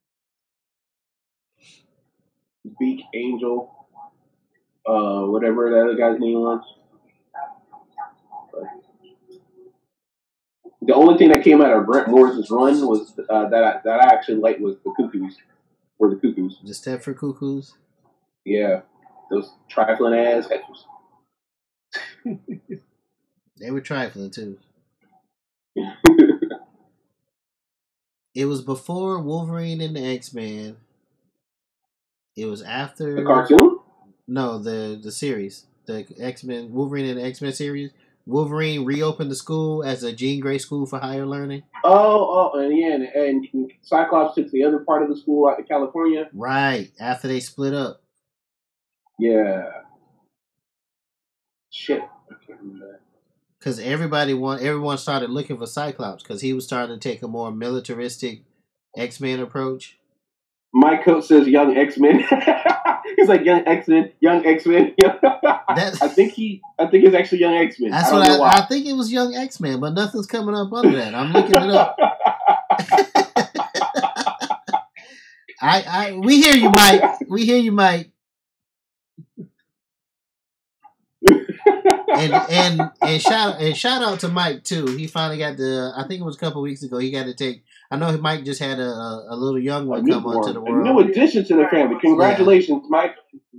Speaker 4: Beak, Angel, whatever that other guy's name was. The only thing that came out of Grant Morrison's run was that I actually liked was the Cuckoos. Were the Cuckoos?
Speaker 2: The Stepford Cuckoos.
Speaker 4: Yeah, those trifling ass heifers.
Speaker 2: They were trifling too. It was before Wolverine and the X-Men. It was after
Speaker 4: the cartoon.
Speaker 2: No, the series, the X-Men, Wolverine and the X-Men series. Wolverine reopened the school as a Jean Grey school for higher learning.
Speaker 4: And Cyclops took the other part of the school out to California.
Speaker 2: Right, after they split up.
Speaker 4: Yeah. Shit. I can't remember that.
Speaker 2: Because everyone started looking for Cyclops because he was starting to take a more militaristic X-Men approach.
Speaker 4: My coat says Young X-Men. He's like Young X-Men, Young X-Men. I think it's actually Young X-Men.
Speaker 2: That's I think it was Young X-Men, but nothing's coming up under that. I'm looking it up. We hear you, Mike. We hear you, Mike. and shout out to Mike too. He finally got I think it was a couple weeks ago. He got to take. I know Mike just had a little young one come onto the world.
Speaker 4: A new addition to the family. Congratulations, Mike.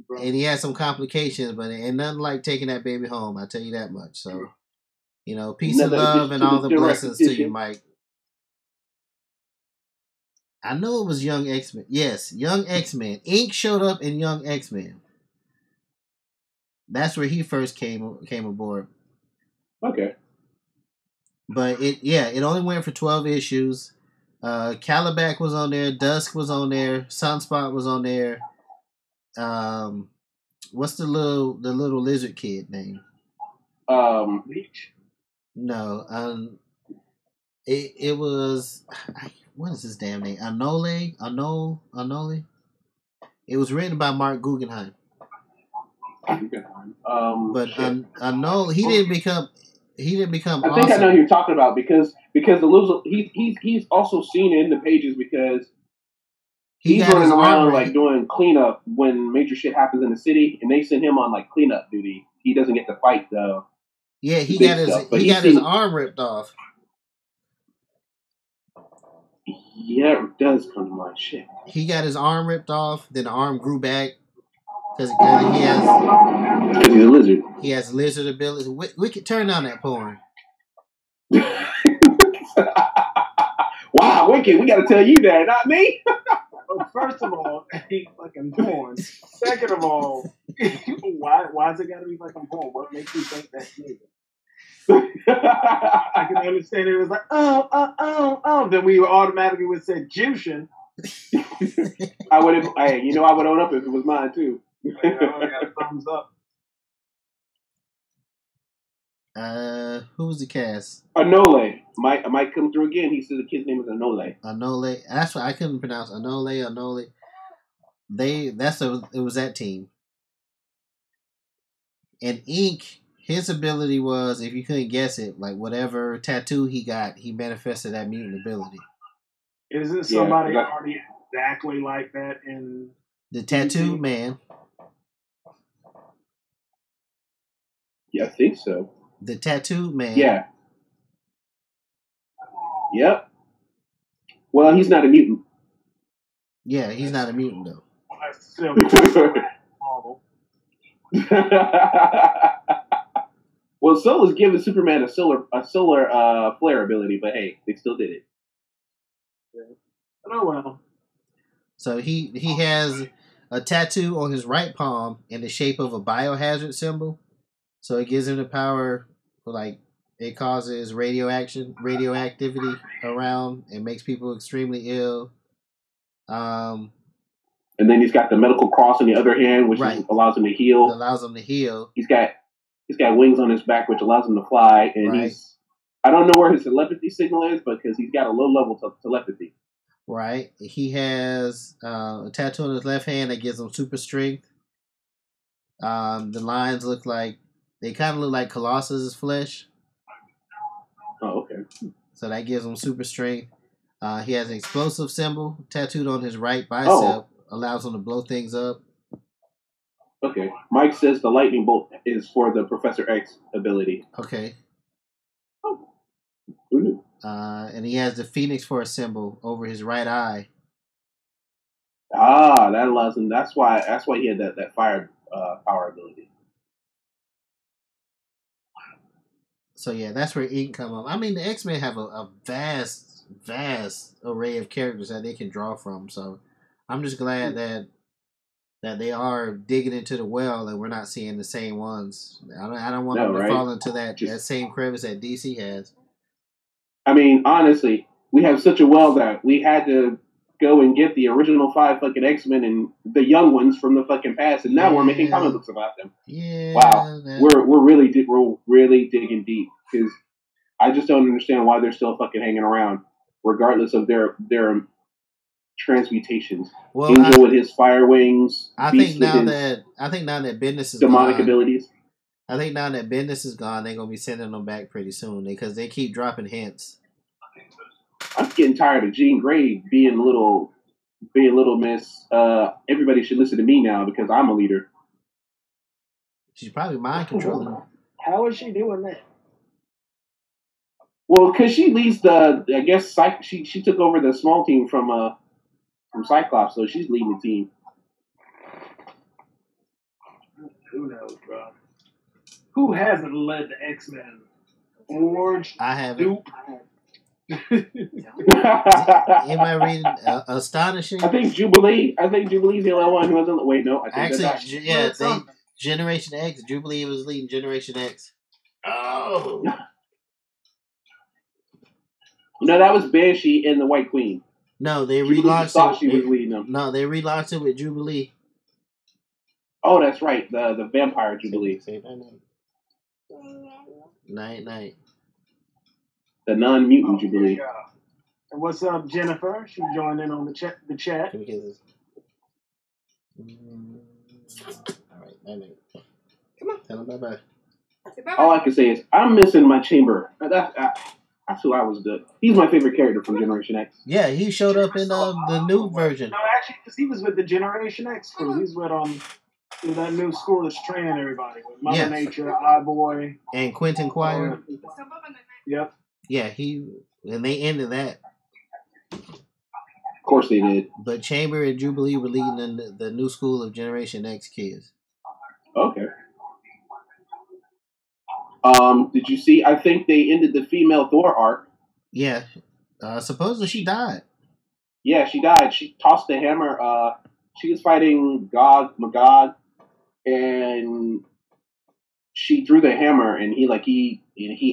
Speaker 2: And he had some complications, but ain't nothing like taking that baby home. I tell you that much. So, peace and love and all the blessings to you, Mike. I know it was Young X-Men. Yes, Young X-Men. Ink showed up in Young X-Men. That's where he first came aboard.
Speaker 4: Okay.
Speaker 2: But it only went for 12 issues. Calabac was on there. Dusk was on there. Sunspot was on there. What's the little lizard kid name?
Speaker 3: Leech.
Speaker 2: No. It was what is his damn name? Anole. It was written by Mark Guggenheim. But Anole, he didn't become.
Speaker 4: I think I know who you're talking about because the little he's also seen in the pages because he's running around like doing cleanup when major shit happens in the city, and they send him on like cleanup duty. He doesn't get to fight though.
Speaker 2: Yeah, he got his arm ripped off.
Speaker 4: Yeah, it does come to mind. Shit.
Speaker 2: He got his arm ripped off. Then the arm grew back because he's
Speaker 4: a lizard.
Speaker 2: He has lizard abilities. We could turn down that porn.
Speaker 4: Wow, Wicked, we got to tell you that, not me.
Speaker 3: Well, first of all, it ain't fucking porn. Second of all, why's it got to be fucking porn? What makes you think that's nigga? I can understand it was like, oh. Then we automatically would say Jushin.
Speaker 4: I would own up if it was mine too.
Speaker 3: I got a thumbs up.
Speaker 2: Who was the cast?
Speaker 4: Anole. Mike come through again. He said the kid's name is Anole.
Speaker 2: Anole. That's what I couldn't pronounce. Anole. It was that team. And Ink, his ability was, if you couldn't guess it, like whatever tattoo he got, he manifested that mutant ability.
Speaker 3: Isn't somebody already exactly like that in
Speaker 2: the Tattooed Man?
Speaker 4: Yeah, I think so.
Speaker 2: The Tattooed Man.
Speaker 4: Yeah. Yep. Well, he's not a mutant.
Speaker 2: Yeah, he's not a mutant though.
Speaker 3: That's still horrible.
Speaker 4: Well, so was giving Superman a solar flare ability, but hey, they still did it.
Speaker 3: Oh well.
Speaker 2: So he has a tattoo on his right palm in the shape of a biohazard symbol. So it gives him the power, like it causes radioactivity around and makes people extremely ill.
Speaker 4: And then he's got the medical cross on the other hand, which allows him to heal. He's got wings on his back, which allows him to fly. And I don't know where his telepathy signal is, because he's got a low level of telepathy.
Speaker 2: Right. He has a tattoo on his left hand that gives him super strength. The lines look like Colossus's flesh.
Speaker 4: Oh, okay.
Speaker 2: So that gives him super strength. He has an explosive symbol tattooed on his right bicep. Allows him to blow things up.
Speaker 4: Okay. Mike says the lightning bolt is for the Professor X ability.
Speaker 2: Okay.
Speaker 4: Oh. Who knew?
Speaker 2: And he has the Phoenix for a symbol over his right eye.
Speaker 4: Ah, that allows him. That's why he had that fire power ability.
Speaker 2: So yeah, that's where Ink come up. I mean, the X-Men have a vast array of characters that they can draw from. So I'm just glad that they are digging into the well and we're not seeing the same ones. I don't want them to fall into that same crevice that DC has.
Speaker 4: I mean, honestly, we have such a well that we had to go and get the original 5 fucking X-Men and the young ones from the fucking past, and now we're making comic books about them.
Speaker 2: Yeah.
Speaker 4: Wow. We're really digging deep, because I just don't understand why they're still fucking hanging around, regardless of their transmutations.
Speaker 2: Well,
Speaker 4: Angel with his fire wings.
Speaker 2: I think now that Bendis is
Speaker 4: demonic
Speaker 2: gone,
Speaker 4: abilities.
Speaker 2: I think now that Bendis is gone, they're gonna be sending them back pretty soon because they keep dropping hints.
Speaker 4: I'm getting tired of Jean Grey being little miss. Everybody should listen to me now because I'm a leader.
Speaker 2: She's probably mind controlling.
Speaker 3: How is she doing that?
Speaker 4: Well, because she leads she took over the small team from Cyclops, so she's leading the team.
Speaker 3: Who knows, bro? Who hasn't led the X-Men? Forge?
Speaker 2: I haven't.
Speaker 3: Dupe?
Speaker 2: Anybody reading Astonishing?
Speaker 4: I think Jubilee's the only one who hasn't. Wait, no. I think
Speaker 2: Generation X. Jubilee was leading Generation X. Oh.
Speaker 4: No, that was Banshee and the White Queen.
Speaker 2: No, they
Speaker 4: Jubilee
Speaker 2: relaunched
Speaker 4: thought
Speaker 2: it.
Speaker 4: She was leading them.
Speaker 2: No, they relaunched it with Jubilee.
Speaker 4: Oh, that's right. The Vampire Jubilee.
Speaker 2: Say night. The
Speaker 4: non-mutant Jubilee.
Speaker 3: And what's up, Jennifer? She joined in on the chat.
Speaker 2: Can we get this? All right, night. Come on. Tell them bye-bye.
Speaker 4: All I can say is I'm missing my Chamber. That's who I was good. He's my favorite character from Generation X.
Speaker 2: Yeah, he showed up in the new version.
Speaker 3: No, actually, because he was with the Generation X crew. He's with that new school that's training everybody with Mother Nature, iBoy,
Speaker 2: and Quentin Quire.
Speaker 3: Yep.
Speaker 2: Yeah, and they ended that.
Speaker 4: Of course they did.
Speaker 2: But Chamber and Jubilee were leading the new school of Generation X kids.
Speaker 4: Okay. Did you see? I think they ended the female Thor arc.
Speaker 2: Yeah. Supposedly she died.
Speaker 4: Yeah, she died. She tossed the hammer. She was fighting Magog, and she threw the hammer, and he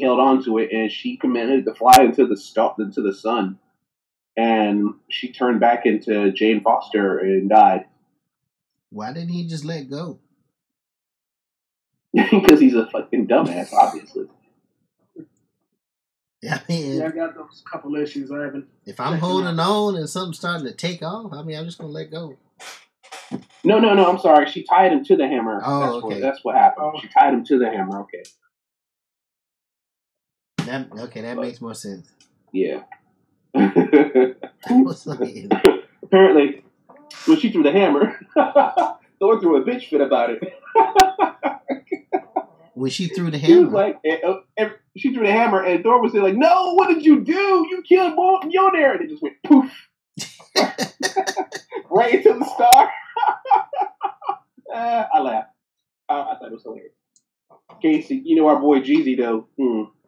Speaker 4: held on to it, and she commanded to fly into the sun, and she turned back into Jane Foster and died.
Speaker 2: Why didn't he just let go?
Speaker 4: Because he's a fucking dumbass, obviously.
Speaker 2: I mean,
Speaker 3: I got those couple issues I haven't.
Speaker 2: If I'm holding on and something's starting to take off, I mean, I'm just gonna let go.
Speaker 4: No, I'm sorry. She tied him to the hammer.
Speaker 2: Oh, okay.
Speaker 4: That's what happened. She tied him to the hammer. Okay.
Speaker 2: That makes more sense.
Speaker 4: Yeah. Apparently, when she threw the hammer, Thor threw a bitch fit about it.
Speaker 2: When she threw the
Speaker 4: He was
Speaker 2: hammer,
Speaker 4: like, she threw the hammer, and Thor was like, "No, what did you do? You killed Mjolnir!" And it just went poof, right into the star. I laughed. I thought it was hilarious. Casey, you know our boy Jeezy though.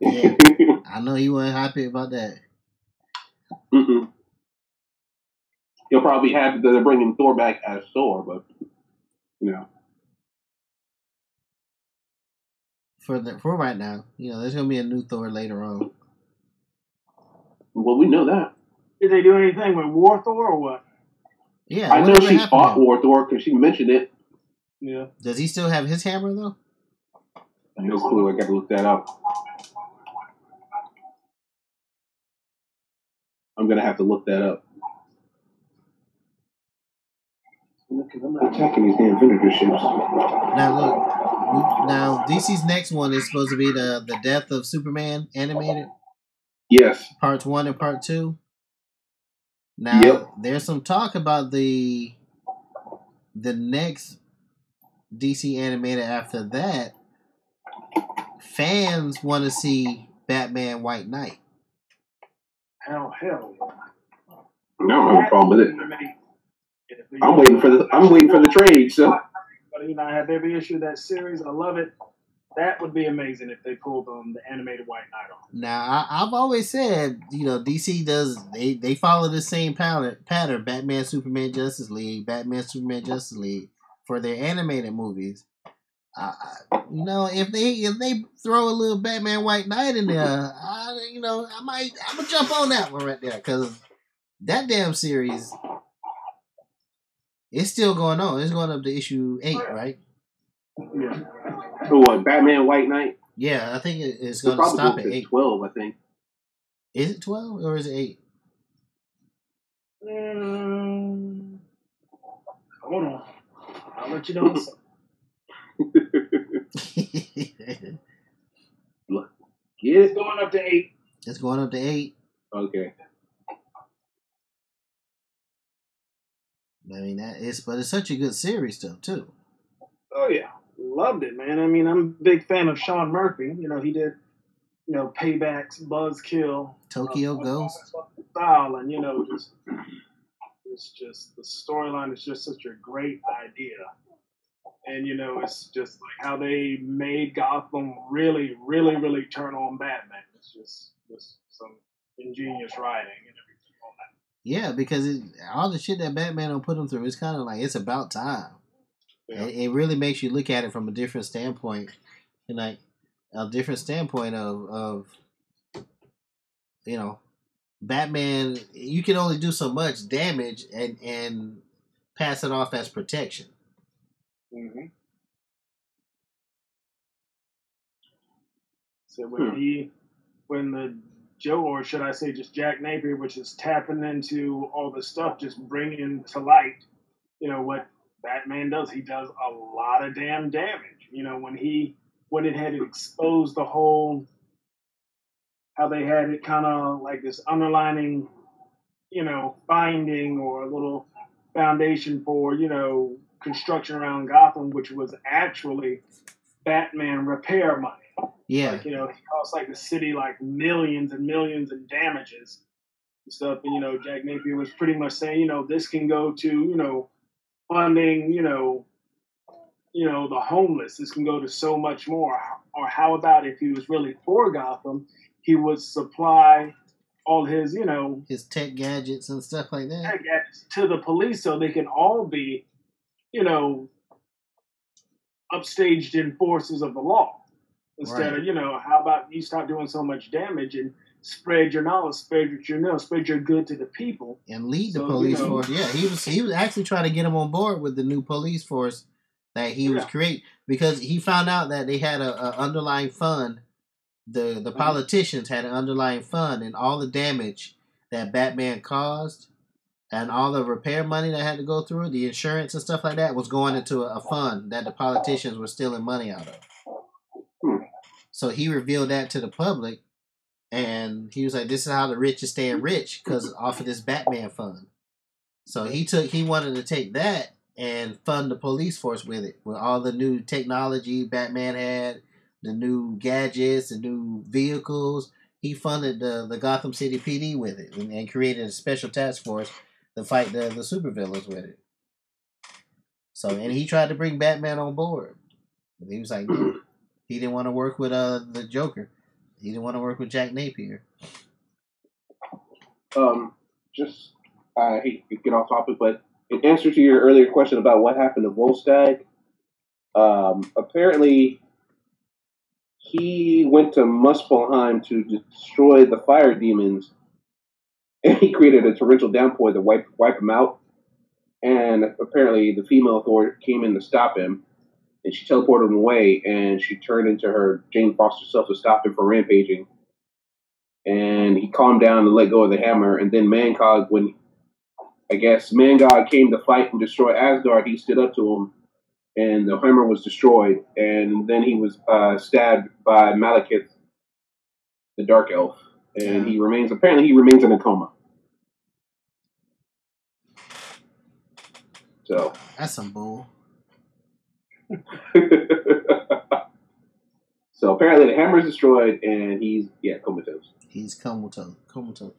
Speaker 2: Yeah, I know he wasn't happy about that.
Speaker 4: Mm-mm. He'll probably be happy that they're bringing Thor back as Thor, but you know.
Speaker 2: For right now, there's gonna be a new Thor later on.
Speaker 4: Well, we know that.
Speaker 3: Did they do anything with War Thor or what?
Speaker 2: Yeah,
Speaker 4: I know she fought War Thor because she mentioned it.
Speaker 3: Yeah.
Speaker 2: Does he still have his hammer though?
Speaker 4: No clue. I got to look that up. I'm gonna have to look that up. Because I'm not attacking these damn vinegar ships.
Speaker 2: Now look. Now DC's next one is supposed to be the Death of Superman animated.
Speaker 4: Yes.
Speaker 2: Parts 1 and Part 2. Now there's some talk about the next DC animated after that. Fans want to see Batman White Knight.
Speaker 3: Hell.
Speaker 4: No, I have a problem with it. I'm waiting for the trade. So,
Speaker 3: but I have every issue of that series. I love it. That would be amazing if they pulled the animated White Knight off.
Speaker 2: Now I've always said, DC does they follow the same pattern. Batman, Superman, Justice League, Batman, Superman, Justice League for their animated movies. If they throw a little Batman White Knight in there, I'm gonna jump on that one right there because that damn series it's still going on. It's going up to issue 8, right?
Speaker 3: Yeah.
Speaker 4: So what? Batman White Knight?
Speaker 2: Yeah, I think it's going to stop at 8.
Speaker 4: 12, I think.
Speaker 2: Is it 12 or is it 8?
Speaker 3: Hold on. I'll let you know.
Speaker 4: Look,
Speaker 3: it's going up to 8.
Speaker 2: It's going up to 8.
Speaker 4: Okay.
Speaker 2: I mean but it's such a good series though too.
Speaker 3: Oh yeah, loved it, man. I mean, I'm a big fan of Sean Murphy. He did, Paybacks, Buzzkill,
Speaker 2: Tokyo Ghost,
Speaker 3: style, and it's just the storyline is just such a great idea. And, it's just like how they made Gotham really, really, really turn on Batman. It's just some ingenious writing and everything on that.
Speaker 2: Yeah, because all the shit that Batman will put him through, it's kind of like, it's about time. Yeah. It really makes you look at it from a different standpoint. And like, a different standpoint of Batman, you can only do so much damage and pass it off as protection.
Speaker 3: Mm-hmm. So when the Joe, or should I say just Jack Napier, which is tapping into all the stuff, just bringing to light, what Batman does. He does a lot of damn damage. When it had exposed the whole, how they had it kind of like this underlining, finding or a little foundation for, construction around Gotham, which was actually Batman repair money.
Speaker 2: Yeah.
Speaker 3: Like, he cost like the city like millions and millions in damages and stuff. And, Jack Napier was pretty much saying, this can go to, funding, the homeless. This can go to so much more. Or how about if he was really for Gotham, he would supply all his,
Speaker 2: his tech gadgets and stuff like that.
Speaker 3: Tech gadgets to the police so they can all be, upstaged enforcers of the law. Instead of, how about you stop doing so much damage and spread your knowledge, spread your good to the people.
Speaker 2: And lead the police force. Yeah, he was actually trying to get him on board with the new police force that he was creating. Because he found out that they had a underlying fund. The politicians had an underlying fund, and all the damage that Batman caused, And all the repair money that had to go through it, the insurance and stuff like that, was going into a fund that the politicians were stealing money out of. So he revealed that to the public, and he was like, "This is how the rich are staying rich, because off of this Batman fund." So he wanted to take that and fund the police force with it, with all the new technology Batman had, the new gadgets, the new vehicles. He funded the Gotham City PD with it, and created a special task force to fight the supervillains with it. So, and he tried to bring Batman on board, but he was like, no. He didn't want to work with the Joker. He didn't want to work with Jack Napier.
Speaker 4: I hate to get off topic, but in answer to your earlier question about what happened to Volstagg, apparently he went to Muspelheim to destroy the fire demons, and he created a torrential downpour to wipe them out. And apparently the female authority came in to stop him, and she teleported him away, and she turned into her Jane Foster self to stop him from rampaging. And he calmed down and let go of the hammer, and then Mangog, when I guess Mangog came to fight and destroy Asgard, he stood up to him, and the hammer was destroyed, and then he was stabbed by Malekith, the Dark Elf, and he remains in a coma. So
Speaker 2: that's some bull.
Speaker 4: So apparently the hammer is destroyed, and he's comatose.
Speaker 2: He's comatose.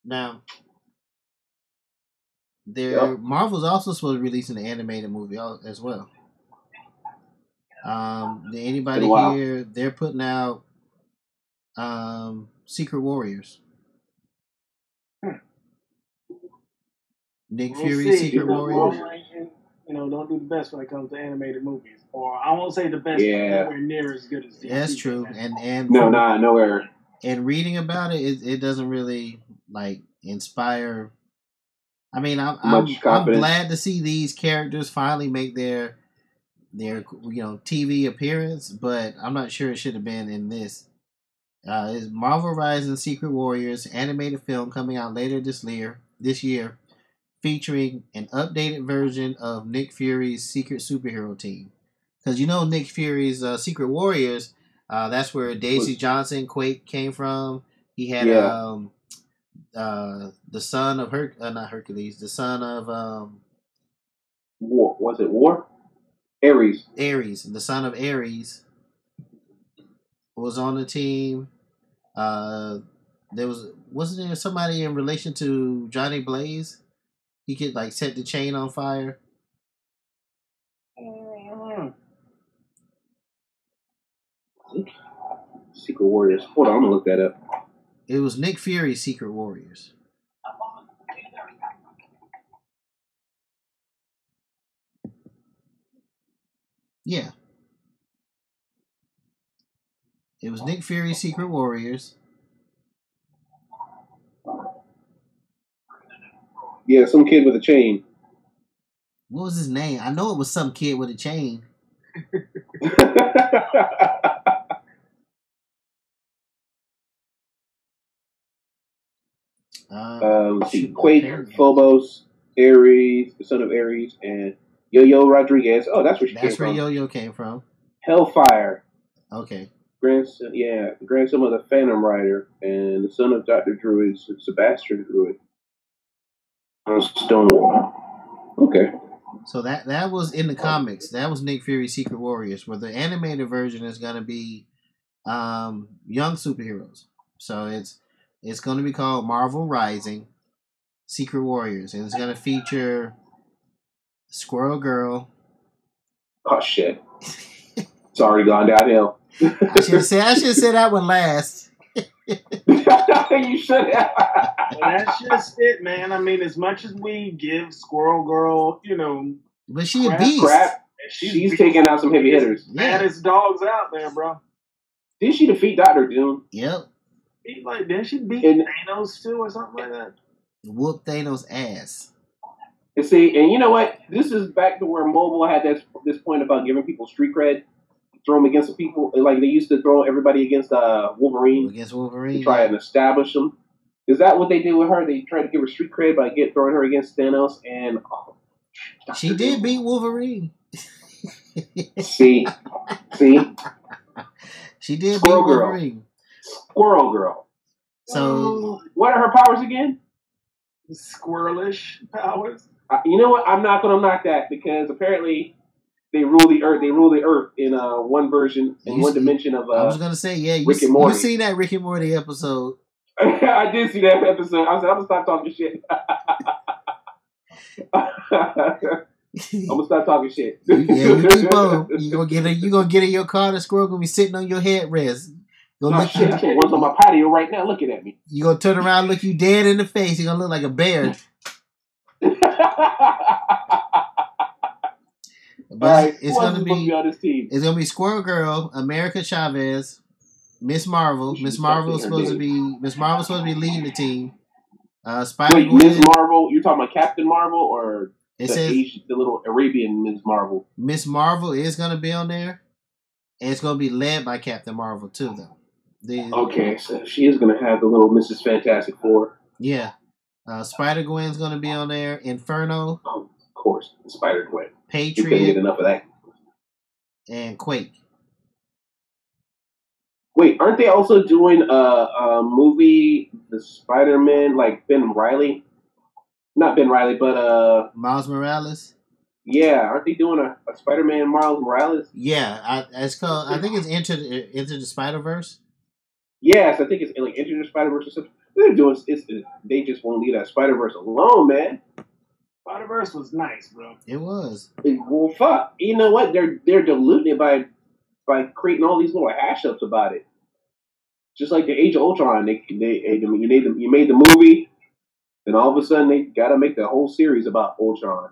Speaker 2: Now, Marvel's also supposed to release an animated movie as well. Did anybody hear they're putting out Secret Warriors? Nick Fury, Secret Warriors.
Speaker 3: Don't do the best when it comes to animated movies, or I won't say the best, but nowhere near as good as.
Speaker 2: That's true, and
Speaker 4: nowhere.
Speaker 2: And reading about it doesn't really inspire. I mean, I'm glad to see these characters finally make their TV appearance, but I'm not sure it should have been in this. Is Marvel Rising Secret Warriors animated film coming out later this year, featuring an updated version of Nick Fury's secret superhero team. Because Nick Fury's Secret Warriors, that's where Daisy Johnson, Quake, came from. He had the son of not Hercules, the son of
Speaker 4: War. Was it War? Ares.
Speaker 2: The son of Ares was on the team. Wasn't there somebody in relation to Johnny Blaze? He could set the chain on fire.
Speaker 4: Secret Warriors. Hold on, I'm gonna look that up.
Speaker 2: It was Nick Fury's Secret Warriors. Yeah. It was Nick Fury's Secret Warriors.
Speaker 4: Yeah, some kid with a chain.
Speaker 2: What was his name? I know it was some kid with a chain.
Speaker 4: Let's see. Quake, Phobos, Ares, the son of Ares, and Yo-Yo Rodriguez. Oh, that's where came from.
Speaker 2: That's where Yo-Yo came from.
Speaker 4: Hellfire.
Speaker 2: Okay.
Speaker 4: Grandson of the Phantom Rider, and the son of Dr. Druid, Sebastian Druid. Stonewall. Okay.
Speaker 2: So that was in the comics. That was Nick Fury's Secret Warriors, where the animated version is going to be young superheroes. So it's going to be called Marvel Rising Secret Warriors, and it's going to feature Squirrel Girl.
Speaker 4: Oh shit! It's already gone downhill.
Speaker 2: I should have said that one last.
Speaker 4: You should have.
Speaker 3: Well, that's just it, man. I mean, as much as we give Squirrel Girl,
Speaker 2: but she a beast.
Speaker 4: She's taking out some heavy hitters.
Speaker 3: Baddest dogs out there, bro.
Speaker 4: Did she defeat Dr. Doom?
Speaker 2: Yep.
Speaker 3: Didn't she beat Thanos too, or something like that?
Speaker 2: Whoop Thanos' ass.
Speaker 4: And see, and you know what? This is back to where Mobile had this point about giving people street cred. Throw them against the people, like they used to throw everybody against Wolverine.
Speaker 2: Against Wolverine.
Speaker 4: To try and establish them. Is that what they did with her? They tried to give her street cred by throwing her against Thanos, and
Speaker 2: she did beat Wolverine.
Speaker 4: see,
Speaker 2: she did
Speaker 4: Squirrel
Speaker 2: beat Wolverine.
Speaker 4: Squirrel Girl.
Speaker 2: So
Speaker 4: what are her powers again?
Speaker 3: Squirrelish powers.
Speaker 4: You know what? I'm not going to knock that because apparently they rule the earth. They rule the earth in one version, in one dimension of.
Speaker 2: I was going to say, yeah,
Speaker 4: Rick and Morty.
Speaker 2: You seen that Rick and Morty episode?
Speaker 4: I did see that episode. I said, I'm gonna stop talking shit. I'm gonna stop talking shit.
Speaker 2: Yeah, you keep on. You gonna get in your car. The squirrel gonna be sitting on your headrest.
Speaker 4: Shit, one's on my patio right now, looking at me.
Speaker 2: You gonna turn around, look you dead in the face. You gonna look like a bear. But
Speaker 4: right,
Speaker 2: it's gonna be
Speaker 4: on this team?
Speaker 2: It's gonna be Squirrel Girl, America Chavez, Miss Marvel. Miss Marvel is supposed to be leading the team.
Speaker 4: Wait, Ms. Marvel? You're talking about Captain Marvel or the little Arabian Ms. Marvel?
Speaker 2: Miss Marvel is gonna be on there, and it's gonna be led by Captain Marvel too, though.
Speaker 4: Okay, so she is gonna have the little Mrs. Fantastic Four.
Speaker 2: Yeah, Spider-Gwen's gonna be on there. Inferno.
Speaker 4: Oh, of course, Spider-Gwen.
Speaker 2: Patriot.
Speaker 4: You couldn't get enough of that.
Speaker 2: And Quake.
Speaker 4: Wait, aren't they also doing a movie, the Spider-Man, like Ben Riley? Not Ben Riley, but
Speaker 2: Miles Morales.
Speaker 4: Yeah, aren't they doing a Spider-Man Miles Morales?
Speaker 2: Yeah, it's called. I think it's Into the Spider-Verse.
Speaker 4: Yes, I think it's like Into the Spider-Verse or something. They're doing they just won't leave that Spider-Verse alone, man.
Speaker 3: Spider-Verse was nice, bro.
Speaker 2: It was.
Speaker 4: Well, fuck. You know what? They're diluting it by creating all these little hash-ups about it. Just like the Age of Ultron, you made the movie, then all of a sudden they got to make the whole series about Ultron.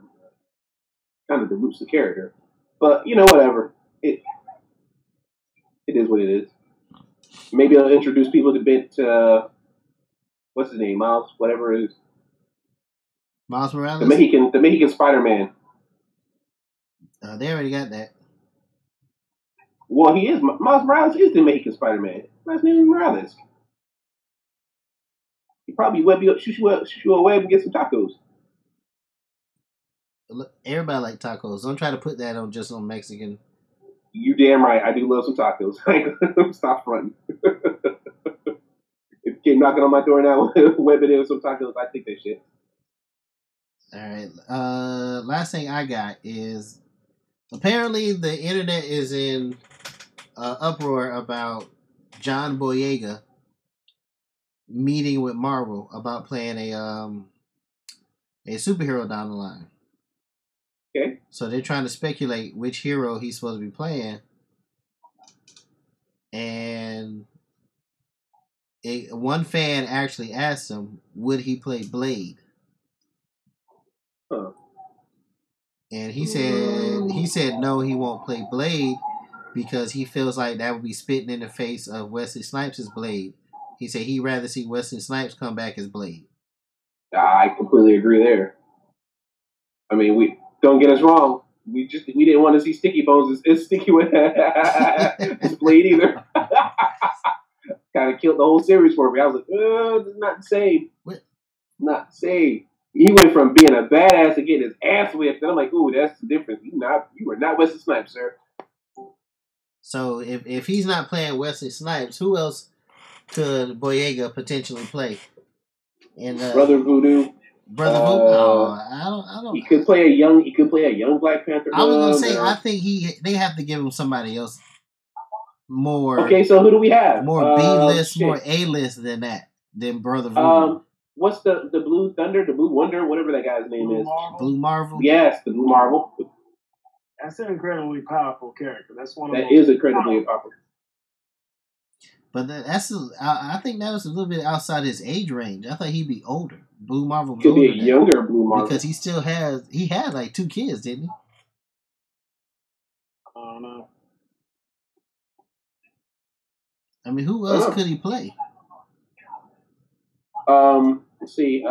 Speaker 4: Kind of dilutes the character, but you know, whatever. It is what it is. Maybe I'll introduce people to what's his name, Miles, whatever it is.
Speaker 2: Miles Morales,
Speaker 4: the Mexican Spider-Man.
Speaker 2: They already got that.
Speaker 4: Well, he is. Miles Morales is the Mexican Spider-Man. Last name is Morales. He probably shoot you a web and get some tacos.
Speaker 2: Everybody like tacos. Don't try to put that on just on Mexican.
Speaker 4: You damn right. I do love some tacos. I ain't gonna stop fronting. If you came knocking on my door now, webbing in with some tacos, I take that shit.
Speaker 2: All right. Last thing I got is apparently the internet is in uproar about John Boyega meeting with Marvel about playing a superhero down the line.
Speaker 4: Okay.
Speaker 2: So they're trying to speculate which hero he's supposed to be playing, and one fan actually asked him, "Would he play Blade?"
Speaker 4: Huh.
Speaker 2: And he said no, he won't play Blade because he feels like that would be spitting in the face of Wesley Snipes' Blade. He said he'd rather see Wesley Snipes come back as Blade.
Speaker 4: I completely agree there. I mean, we don't get us wrong. We didn't want to see Sticky Bones as sticky with his Blade either. Kind of killed the whole series for me. I was like, this is not the same.
Speaker 2: What?
Speaker 4: Not the same. He went from being a badass to getting his ass whipped, and I'm like, ooh, that's the difference. You are not Wesley Snipes, sir.
Speaker 2: So if he's not playing Wesley Snipes, who else could Boyega potentially play? And
Speaker 4: Brother Voodoo.
Speaker 2: Brother Voodoo. No, I don't.
Speaker 4: He could play a young Black Panther.
Speaker 2: I was gonna say I think they have to give him somebody else more.
Speaker 4: Okay, so who do we have?
Speaker 2: More B-list, more A-list than Brother Voodoo.
Speaker 4: What's the Blue Thunder, the Blue Wonder, whatever that guy's name is?
Speaker 2: Blue Marvel.
Speaker 4: Yes, the Blue Marvel.
Speaker 3: That's an incredibly powerful character. That's one of
Speaker 4: that is incredibly powerful.
Speaker 2: But I think that was a little bit outside his age range. I thought he'd be older. Blue Marvel
Speaker 4: could be a younger Blue Marvel
Speaker 2: because he had like 2 kids, didn't he?
Speaker 3: I don't know.
Speaker 2: I mean, who else could he play?
Speaker 4: Let's see.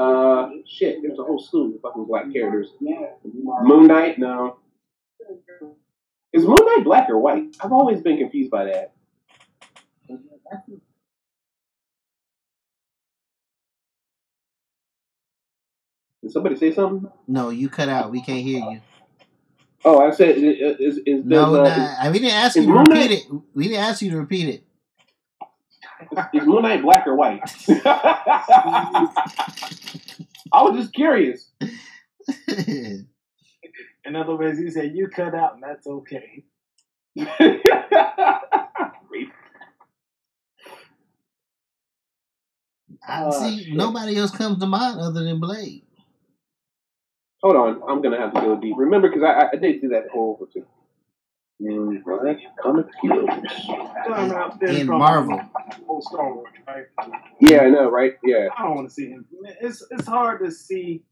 Speaker 4: Shit, there's a whole slew of fucking black characters. Moon Knight, no. Is Moon Knight black or white? I've always been confused by that. Did somebody say something?
Speaker 2: No, you cut out. We can't hear you.
Speaker 4: Oh, I said,
Speaker 2: We didn't ask you to repeat it. We didn't ask you to repeat it.
Speaker 4: Is Moon Knight black or white? I was just curious.
Speaker 3: In other words, he said, you cut out, and that's okay.
Speaker 2: Nobody else comes to mind other than Blade.
Speaker 4: Hold on, I'm gonna have to go deep. Remember, because I did do that whole thing. Comic heroes.
Speaker 2: In Marvel.
Speaker 3: Star Wars, right?
Speaker 4: Yeah, I know, right? Yeah.
Speaker 3: I don't want to see him. It's hard to see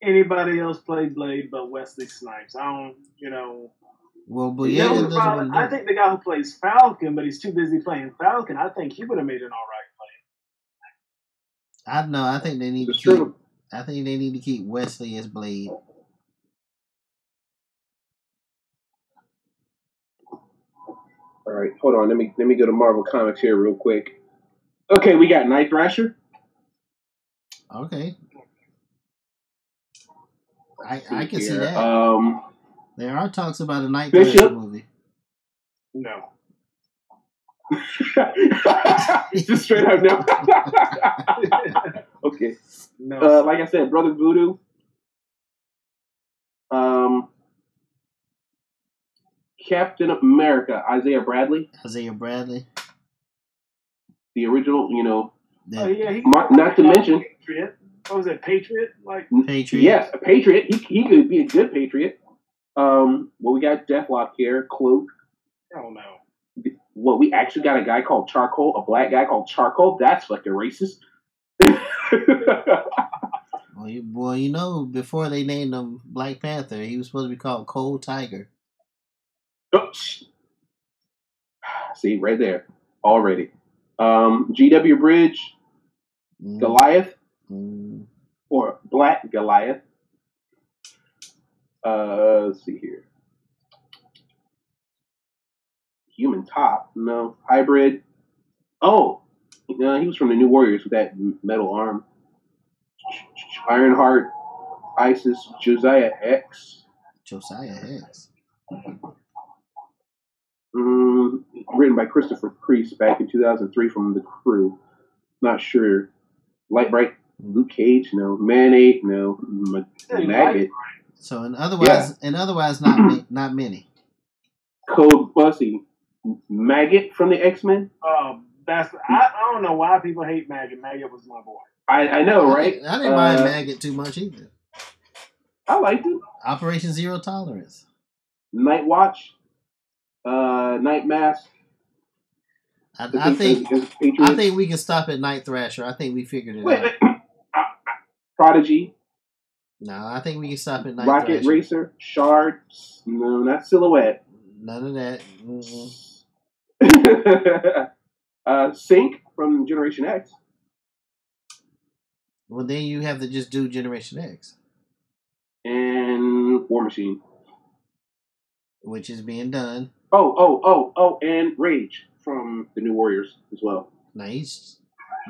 Speaker 3: anybody else play Blade but Wesley Snipes. I don't,
Speaker 2: Well, but yeah,
Speaker 3: I think the guy who plays Falcon, but he's too busy playing Falcon. I think he would have made an all right play.
Speaker 2: I think they need I think they need to keep Wesley as Blade.
Speaker 4: All right, hold on. Let me go to Marvel Comics here real quick. Okay, we got Night Thrasher.
Speaker 2: Okay. I can see that. There are talks about a Night Thrasher movie.
Speaker 3: No.
Speaker 4: Just straight up no. Okay.
Speaker 3: No.
Speaker 4: Like I said, Brother Voodoo. Captain America, Isaiah Bradley. The original,
Speaker 3: Oh yeah,
Speaker 4: not to mention
Speaker 3: Patriot. What was it, Patriot?
Speaker 2: Patriot.
Speaker 4: Yes, a Patriot. He could be a good Patriot. We got Deathlock here, Cloak.
Speaker 3: Hell no.
Speaker 4: We actually got a guy called Charcoal, a black guy called Charcoal. That's fucking racist.
Speaker 2: Well, before they named him Black Panther, he was supposed to be called Cold Tiger.
Speaker 4: Oh, see, right there. Already. GW Bridge, Goliath, or Black Goliath. Let's see here. Human Top, no. Hybrid. Oh, he was from the New Warriors with that metal arm. Ironheart, Isis, Josiah X. Written by Christopher Priest back in 2003 from The Crew. Not sure. Lightbright, Luke Cage, no. Man-8, no. Maggot.
Speaker 2: So otherwise, not many.
Speaker 4: Code Bussy, Maggot from the X-Men.
Speaker 3: I don't know why people hate Maggot. Maggot was my boy.
Speaker 4: I know, right?
Speaker 2: I didn't mind Maggot too much either.
Speaker 4: I liked it.
Speaker 2: Operation Zero Tolerance.
Speaker 4: Night Watch. Night Mask.
Speaker 2: I think we can stop at Night Thrasher. I think we figured it out.
Speaker 4: Prodigy.
Speaker 2: No, I think we can stop at Night
Speaker 4: Rocket
Speaker 2: Thrasher.
Speaker 4: Racer. Shard. No, not Silhouette.
Speaker 2: None of that.
Speaker 4: Sync from Generation X.
Speaker 2: Well, then you have to just do Generation X.
Speaker 4: And War Machine.
Speaker 2: Which is being done.
Speaker 4: Oh, and Rage from the New Warriors as well.
Speaker 2: Now is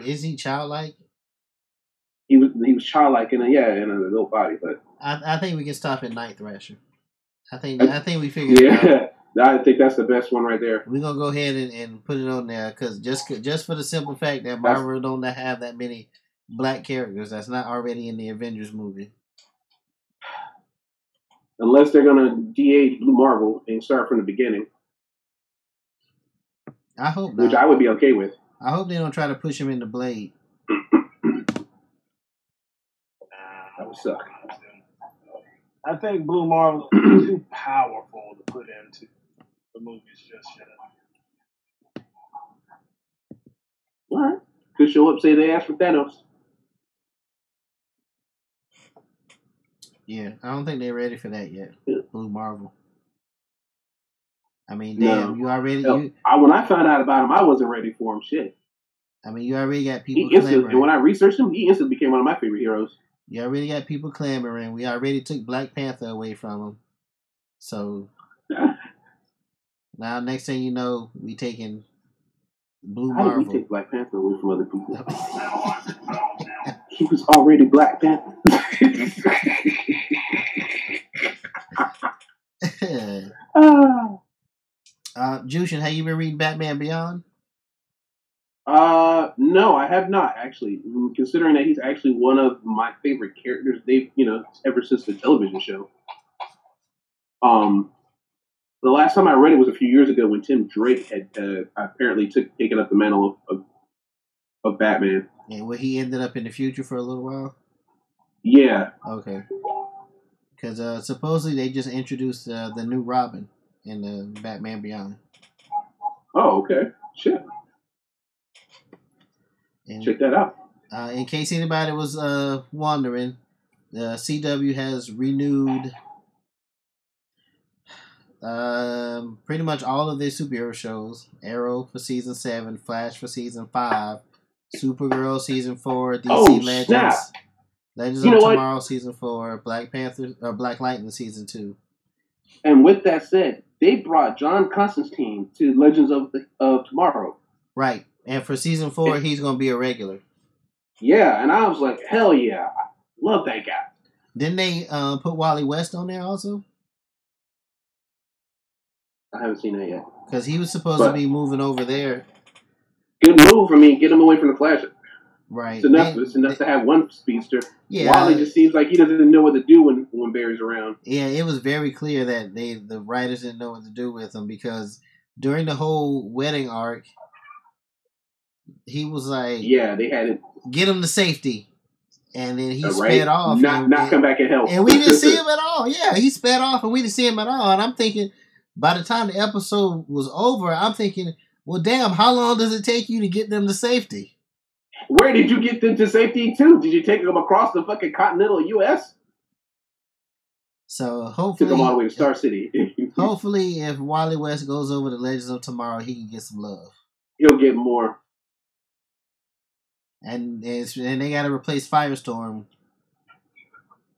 Speaker 2: he childlike?
Speaker 4: He was childlike in an adult body, but
Speaker 2: I think we can stop at Night Thrasher. I think we figured it out.
Speaker 4: I think that's the best one right there.
Speaker 2: We're gonna go ahead and put it on there because just for the simple fact that Marvel don't have that many black characters that's not already in the Avengers movie.
Speaker 4: Unless they're gonna de-age Blue Marvel and start from the beginning.
Speaker 2: I hope not.
Speaker 4: Which I would be okay with.
Speaker 2: I hope they don't try to push him into Blade.
Speaker 4: That would suck.
Speaker 3: I think Blue Marvel is too powerful to put into the movies just yet.
Speaker 4: All right. Could show up, say they asked for Thanos.
Speaker 2: Yeah, I don't think they're ready for that yet.
Speaker 4: Yeah.
Speaker 2: Blue Marvel. I mean, damn, you already...
Speaker 4: when I found out about him, I wasn't ready for him. Shit.
Speaker 2: I mean, you already got people
Speaker 4: clamoring. And when I researched him, he instantly became one of my favorite heroes.
Speaker 2: You already got people clamoring. We already took Black Panther away from him. So, now next thing you know, we taking Blue Marvel.
Speaker 4: How did we take Black Panther away from other people? He was already Black Panther.
Speaker 2: Jushin, have you been reading Batman Beyond?
Speaker 4: No, I have not actually. Considering that he's actually one of my favorite characters they've, ever since the television show. The last time I read it was a few years ago when Tim Drake had apparently taken up the mantle of Batman.
Speaker 2: And where he ended up in the future for a little while?
Speaker 4: Yeah.
Speaker 2: Okay. Because supposedly they just introduced the new Robin in the Batman Beyond.
Speaker 4: Oh, okay. Shit.
Speaker 2: And,
Speaker 4: check that out.
Speaker 2: In case anybody was wondering, the CW has renewed pretty much all of their superhero shows. Arrow for season 7, Flash for season 5, Supergirl season 4, DC Legends,
Speaker 4: snap.
Speaker 2: Legends of Tomorrow season 4, Black Lightning season 2.
Speaker 4: And with that said, they brought John Constantine to Legends of Tomorrow.
Speaker 2: Right. And for season 4, he's going to be a regular.
Speaker 4: Yeah, and I was like, hell yeah. I love that guy.
Speaker 2: Didn't they put Wally West on there also?
Speaker 4: I haven't seen that yet.
Speaker 2: Because he was supposed to be moving over there.
Speaker 4: Good move for me. Get him away from the Flash.
Speaker 2: Right.
Speaker 4: It's enough to have one speedster.
Speaker 2: Yeah.
Speaker 4: Wally just seems like he doesn't know what to do when Barry's around.
Speaker 2: Yeah, it was very clear that the writers didn't know what to do with him because during the whole wedding arc, he was like,
Speaker 4: yeah, they had it.
Speaker 2: Get him to safety. And then he sped off.
Speaker 4: Not come back and help.
Speaker 2: And we didn't see him at all. Yeah, he sped off and we didn't see him at all. And I'm thinking, by the time the episode was over, I'm thinking, well, damn, how long does it take you to get them to safety?
Speaker 4: Where did you get them to safety to? Did you take them across the fucking continental U.S.?
Speaker 2: So hopefully,
Speaker 4: took them all the way to Star City.
Speaker 2: Hopefully, if Wally West goes over to Legends of Tomorrow, he can get some love.
Speaker 4: He'll get more.
Speaker 2: And they got to replace Firestorm.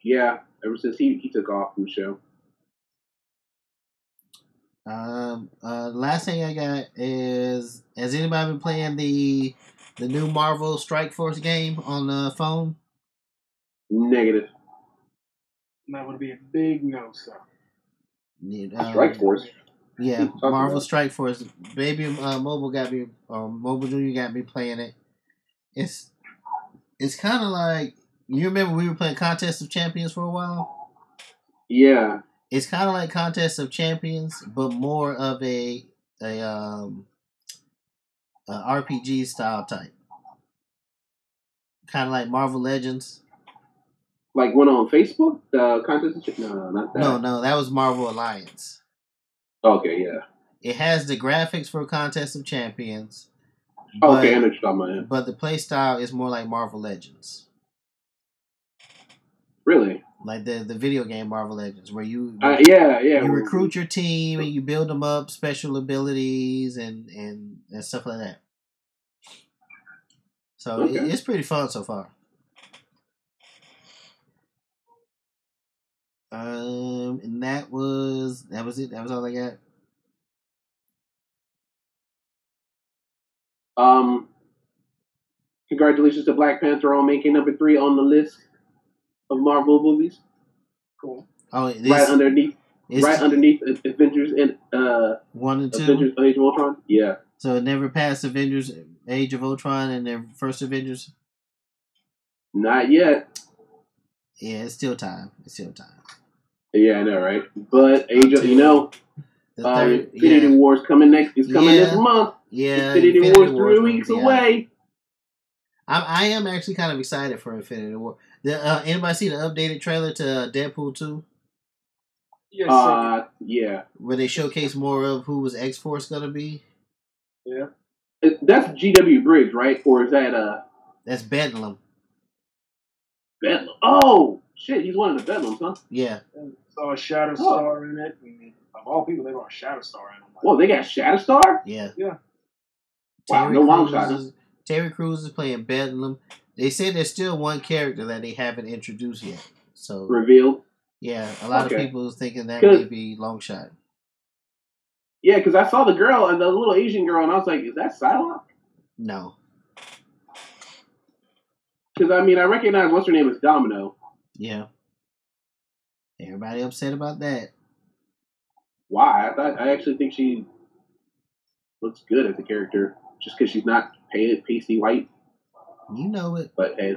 Speaker 4: Yeah, ever since he took off from the show.
Speaker 2: Last thing I got is, has anybody been playing the new Marvel Strike Force game on the phone?
Speaker 4: Negative.
Speaker 3: That would be a big no, sir.
Speaker 4: Strike Force?
Speaker 2: Yeah, Marvel Strike Force. Baby Mobile got me, Mobile Junior got me playing it. It's kind of like, you remember we were playing Contest of Champions for a while?
Speaker 4: Yeah.
Speaker 2: It's kind of like Contest of Champions, but more of a RPG style type. Kind of like Marvel Legends.
Speaker 4: Like one on Facebook? The Contest of Champions? No, not that.
Speaker 2: No, that was Marvel Alliance.
Speaker 4: Okay, yeah.
Speaker 2: It has the graphics for Contest of Champions.
Speaker 4: Okay, I know what you're talking about.
Speaker 2: But the play style is more like Marvel Legends.
Speaker 4: Really?
Speaker 2: Like the video game Marvel Legends, where you
Speaker 4: you
Speaker 2: recruit your team and you build them up special abilities and stuff like that. So it's pretty fun so far. And that was it. That was all I got.
Speaker 4: Congratulations to Black Panther on making number 3 on the list of Marvel movies.
Speaker 3: Cool.
Speaker 2: Oh,
Speaker 4: right underneath Avengers and
Speaker 2: 1 and 2.
Speaker 4: Avengers Age of Ultron. Yeah.
Speaker 2: So it never passed Avengers Age of Ultron and their first Avengers.
Speaker 4: Not yet.
Speaker 2: Yeah, it's still time.
Speaker 4: Yeah, I know, right? But Infinity War's coming next month.
Speaker 2: Yeah,
Speaker 4: Infinity War's 3 weeks away.
Speaker 2: I am actually kind of excited for Infinity War. Anybody see the updated trailer to Deadpool 2?
Speaker 3: Yes.
Speaker 4: Yeah.
Speaker 2: Where they showcase more of who was X-Force gonna be.
Speaker 3: Yeah.
Speaker 4: That's G.W. Briggs, right? Or is that
Speaker 2: That's Bedlam.
Speaker 4: Bedlam. Oh shit! He's one of the Bedlams, huh?
Speaker 2: Yeah.
Speaker 3: And saw a Shatterstar in it. And of all people, they brought Shatterstar in.
Speaker 4: Whoa, they got Shatterstar?
Speaker 2: Yeah.
Speaker 3: Yeah.
Speaker 4: Wow, no long shot.
Speaker 2: Terry Crews is playing Bedlam. They said there's still one character that they haven't introduced yet. So
Speaker 4: revealed.
Speaker 2: Yeah, a lot of people thinking that may be long shot.
Speaker 4: Yeah, because I saw the girl and the little Asian girl, and I was like, "Is that Psylocke?"
Speaker 2: No.
Speaker 4: Because I mean, I recognize what's her name is Domino.
Speaker 2: Yeah. Everybody upset about that.
Speaker 4: Why? I actually think she looks good as a character, just because she's not pasty white.
Speaker 2: You know it.
Speaker 4: But hey,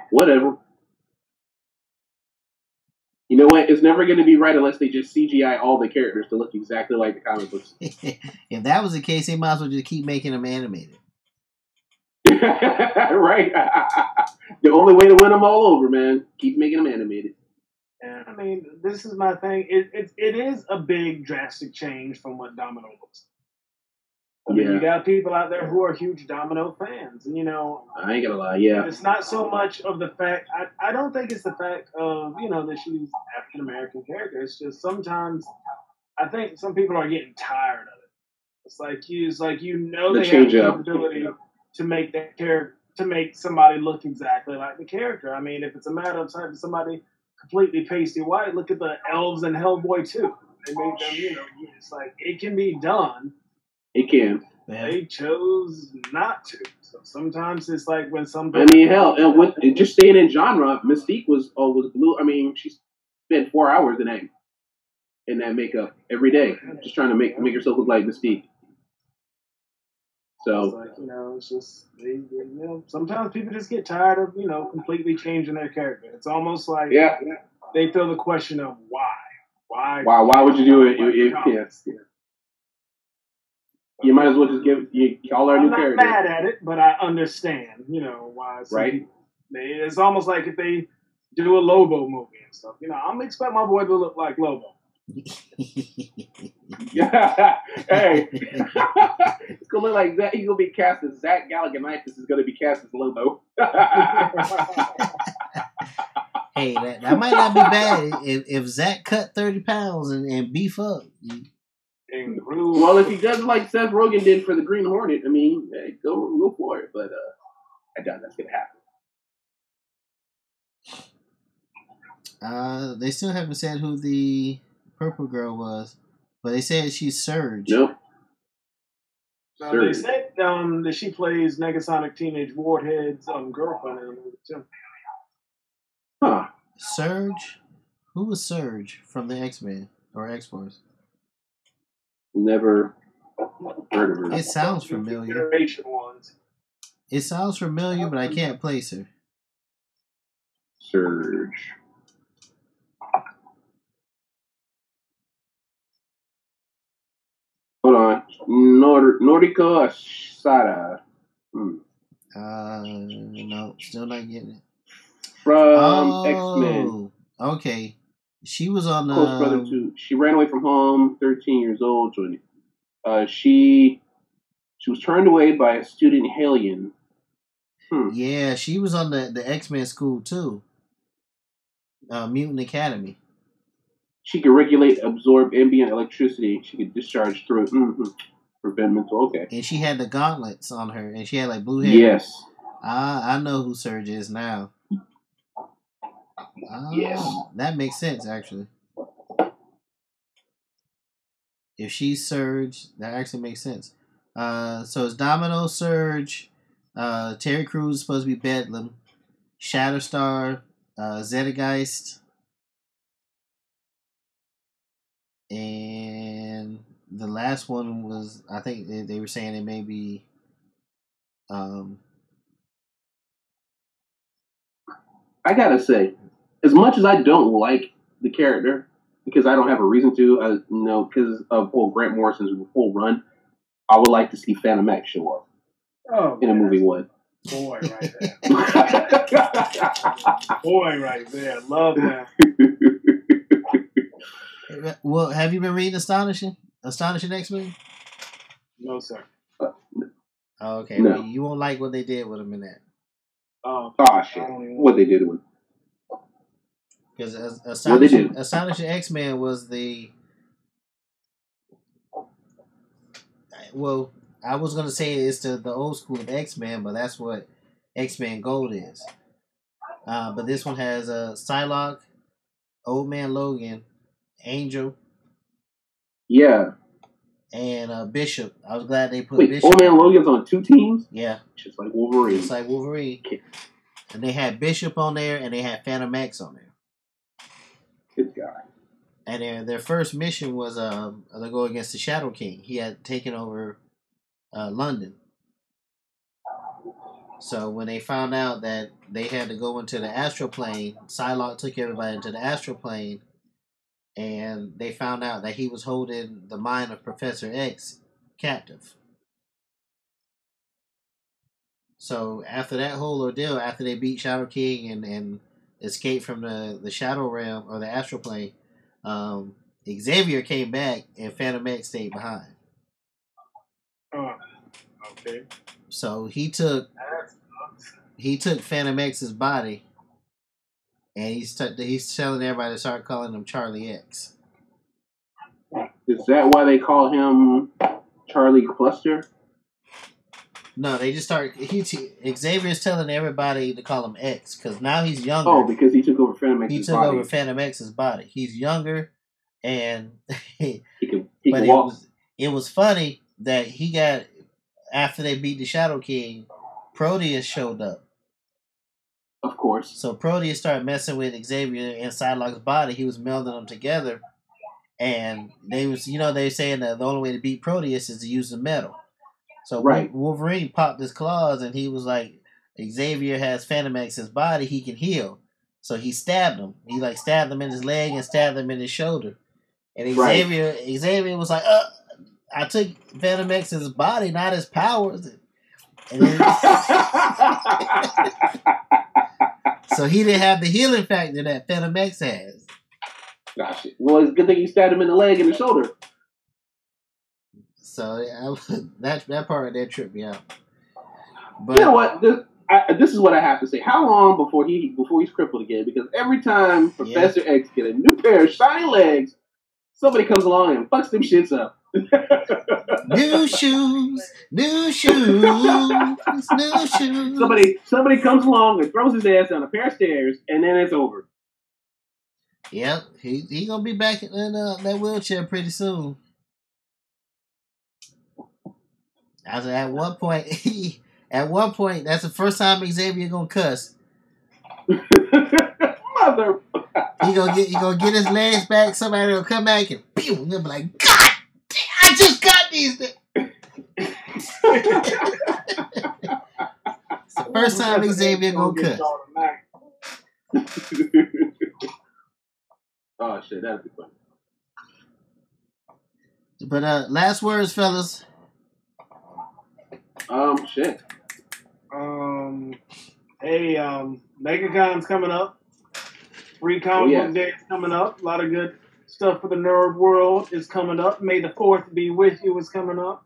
Speaker 4: whatever. You know what? It's never going to be right unless they just CGI all the characters to look exactly like the comic books.
Speaker 2: If that was the case, they might as well just keep making them animated.
Speaker 4: Right. The only way to win them all over, man. Keep making them animated.
Speaker 3: Yeah, I mean, this is my thing. It is a big, drastic change from what Domino looks like. I mean, you got people out there who are huge Domino fans. And, you know,
Speaker 4: I ain't gonna lie, yeah.
Speaker 3: It's not so much of the fact. I don't think it's the fact of, you know, that she's African American character. It's just sometimes I think some people are getting tired of it. It's like you know they have the capability to make that character, to make somebody look exactly like the character. I mean, if it's a matter of having somebody completely pasty white, look at the elves in Hellboy 2. They made them, you know, it's like it can be done.
Speaker 4: It can.
Speaker 3: They chose not to. So sometimes it's like when somebody.
Speaker 4: I mean, hell, and with just staying in genre, Mystique was blue. I mean, she spent 4 hours in that makeup every day, just trying to make herself look like Mystique. So,
Speaker 3: it's like, you know, it's just you know, sometimes people just get tired of, you know, completely changing their character. It's almost like they throw the question of why would you do it?
Speaker 4: Yes. You might as well just give all our new characters.
Speaker 3: I'm not mad at it, but I understand, you know, why. Right. It's almost like if they do a Lobo movie and stuff. You know, I'm expect my boy to look like Lobo.
Speaker 4: Yeah. Hey. It's gonna look like that. He's gonna be cast as Zach Galifianakis is gonna be cast as Lobo.
Speaker 2: Hey, that might not be bad if Zach cut 30 pounds and beef up.
Speaker 4: Well, if he does like Seth Rogen did for the Green Hornet, I mean, hey, go for it. But I doubt that's gonna
Speaker 2: happen. They still haven't said who the purple girl was, but they said she's Surge.
Speaker 4: Nope.
Speaker 3: They said that she plays Negasonic Teenage Warhead's girlfriend in the movie too.
Speaker 4: Huh.
Speaker 2: Surge? Who was Surge from the X-Men or X-Force?
Speaker 4: Never heard of her.
Speaker 2: It sounds familiar. It sounds familiar, but I can't place her.
Speaker 4: Surge. Hold on. Noriko Asada.
Speaker 2: No, still not getting it.
Speaker 4: From X-Men.
Speaker 2: Okay. She was on
Speaker 4: Close Brother 2. She ran away from home, 13 years old. She was turned away by a student Hellion.
Speaker 2: Yeah, she was on the X-Men school too. Mutant Academy.
Speaker 4: She could regulate, absorb ambient electricity. She could discharge through it. Prevent mental. Okay.
Speaker 2: And she had the gauntlets on her, and she had like blue hair.
Speaker 4: Yes.
Speaker 2: I know who Surge is now.
Speaker 4: Yes.
Speaker 2: That makes sense, actually. If she's Surge, that actually makes sense. So it's Domino, Surge, Terry Crews is supposed to be Bedlam, Shatterstar, Zeitgeist, and the last one was, I think they were saying it may be
Speaker 4: I gotta say, as much as I don't like the character, because I don't have a reason to, because of Grant Morrison's full run, I would like to see Phantom X show up in a movie one.
Speaker 3: Boy, right there. Boy, right there. Love that.
Speaker 2: Well, have you been reading Astonishing X-Men?
Speaker 3: No, sir.
Speaker 2: Okay,
Speaker 4: no.
Speaker 2: Well, you won't like what they did with him in that.
Speaker 4: Shit. What they did with him.
Speaker 2: Because Astonishing X-Men was the... Well, I was going to say it's the old school of X-Men, but that's what X-Men Gold is. But this one has Psylocke, Old Man Logan, Angel.
Speaker 4: Yeah.
Speaker 2: and Bishop. I was glad they put
Speaker 4: Wait,
Speaker 2: Bishop.
Speaker 4: Old Man Logan's on 2 teams?
Speaker 2: Yeah.
Speaker 4: Just like Wolverine.
Speaker 2: Just like Wolverine. And they had Bishop on there, and they had Phantom X on there.
Speaker 4: Good guy.
Speaker 2: And their first mission was to go against the Shadow King. He had taken over London. So when they found out that they had to go into the astral plane, Psylocke took everybody into the astral plane, and they found out that he was holding the mind of Professor X captive. So after that whole ordeal, after they beat Shadow King and escaped from the Shadow Realm or the astral plane, Xavier came back and Phantom X stayed behind.
Speaker 3: Okay.
Speaker 2: So he took Phantom X's body, and he's telling everybody to start calling him Charlie X.
Speaker 4: Is that why they call him Charlie Cluster?
Speaker 2: No, they just start. Xavier's telling everybody to call him X because now he's younger.
Speaker 4: Oh, because he took over Phantom X's body.
Speaker 2: He took over Phantom X's body. He's younger, and
Speaker 4: he can walk.
Speaker 2: It was funny that he got, after they beat the Shadow King, Proteus showed up.
Speaker 4: Of course.
Speaker 2: So Proteus started messing with Xavier and Psylocke's body. He was melding them together, and they were saying that the only way to beat Proteus is to use the metal. So Wolverine popped his claws, and he was like, Xavier has Phantom X's body, he can heal. So he stabbed him. He stabbed him in his leg and stabbed him in his shoulder. And Xavier was like, I took Phantom X's body, not his powers. And then, so he didn't have the healing factor that Phantom X has.
Speaker 4: Gotcha. Well, it's a good thing you stabbed him in the leg and the shoulder.
Speaker 2: So that part of that tripped me out. But
Speaker 4: you know what? This is what I have to say. How long before he's crippled again? Because every time Professor X get a new pair of shiny legs, somebody comes along and fucks them shits up.
Speaker 2: New shoes.
Speaker 4: Somebody comes along and throws his ass down a pair of stairs, and then it's over.
Speaker 2: Yep, he gonna be back in that wheelchair pretty soon. At one point, that's the first time Xavier gonna cuss.
Speaker 4: Mother.
Speaker 2: He gonna get his legs back. Somebody will come back and pew. And he'll be like, God damn, I just got these. It's the first time Xavier gonna cuss.
Speaker 4: Oh shit, that'd be funny.
Speaker 2: But last words, fellas.
Speaker 4: Shit.
Speaker 3: Hey, MegaCon's coming up. Free Comic Book Day is coming up. A lot of good stuff for the nerd world is coming up. May the 4th be with you is coming up.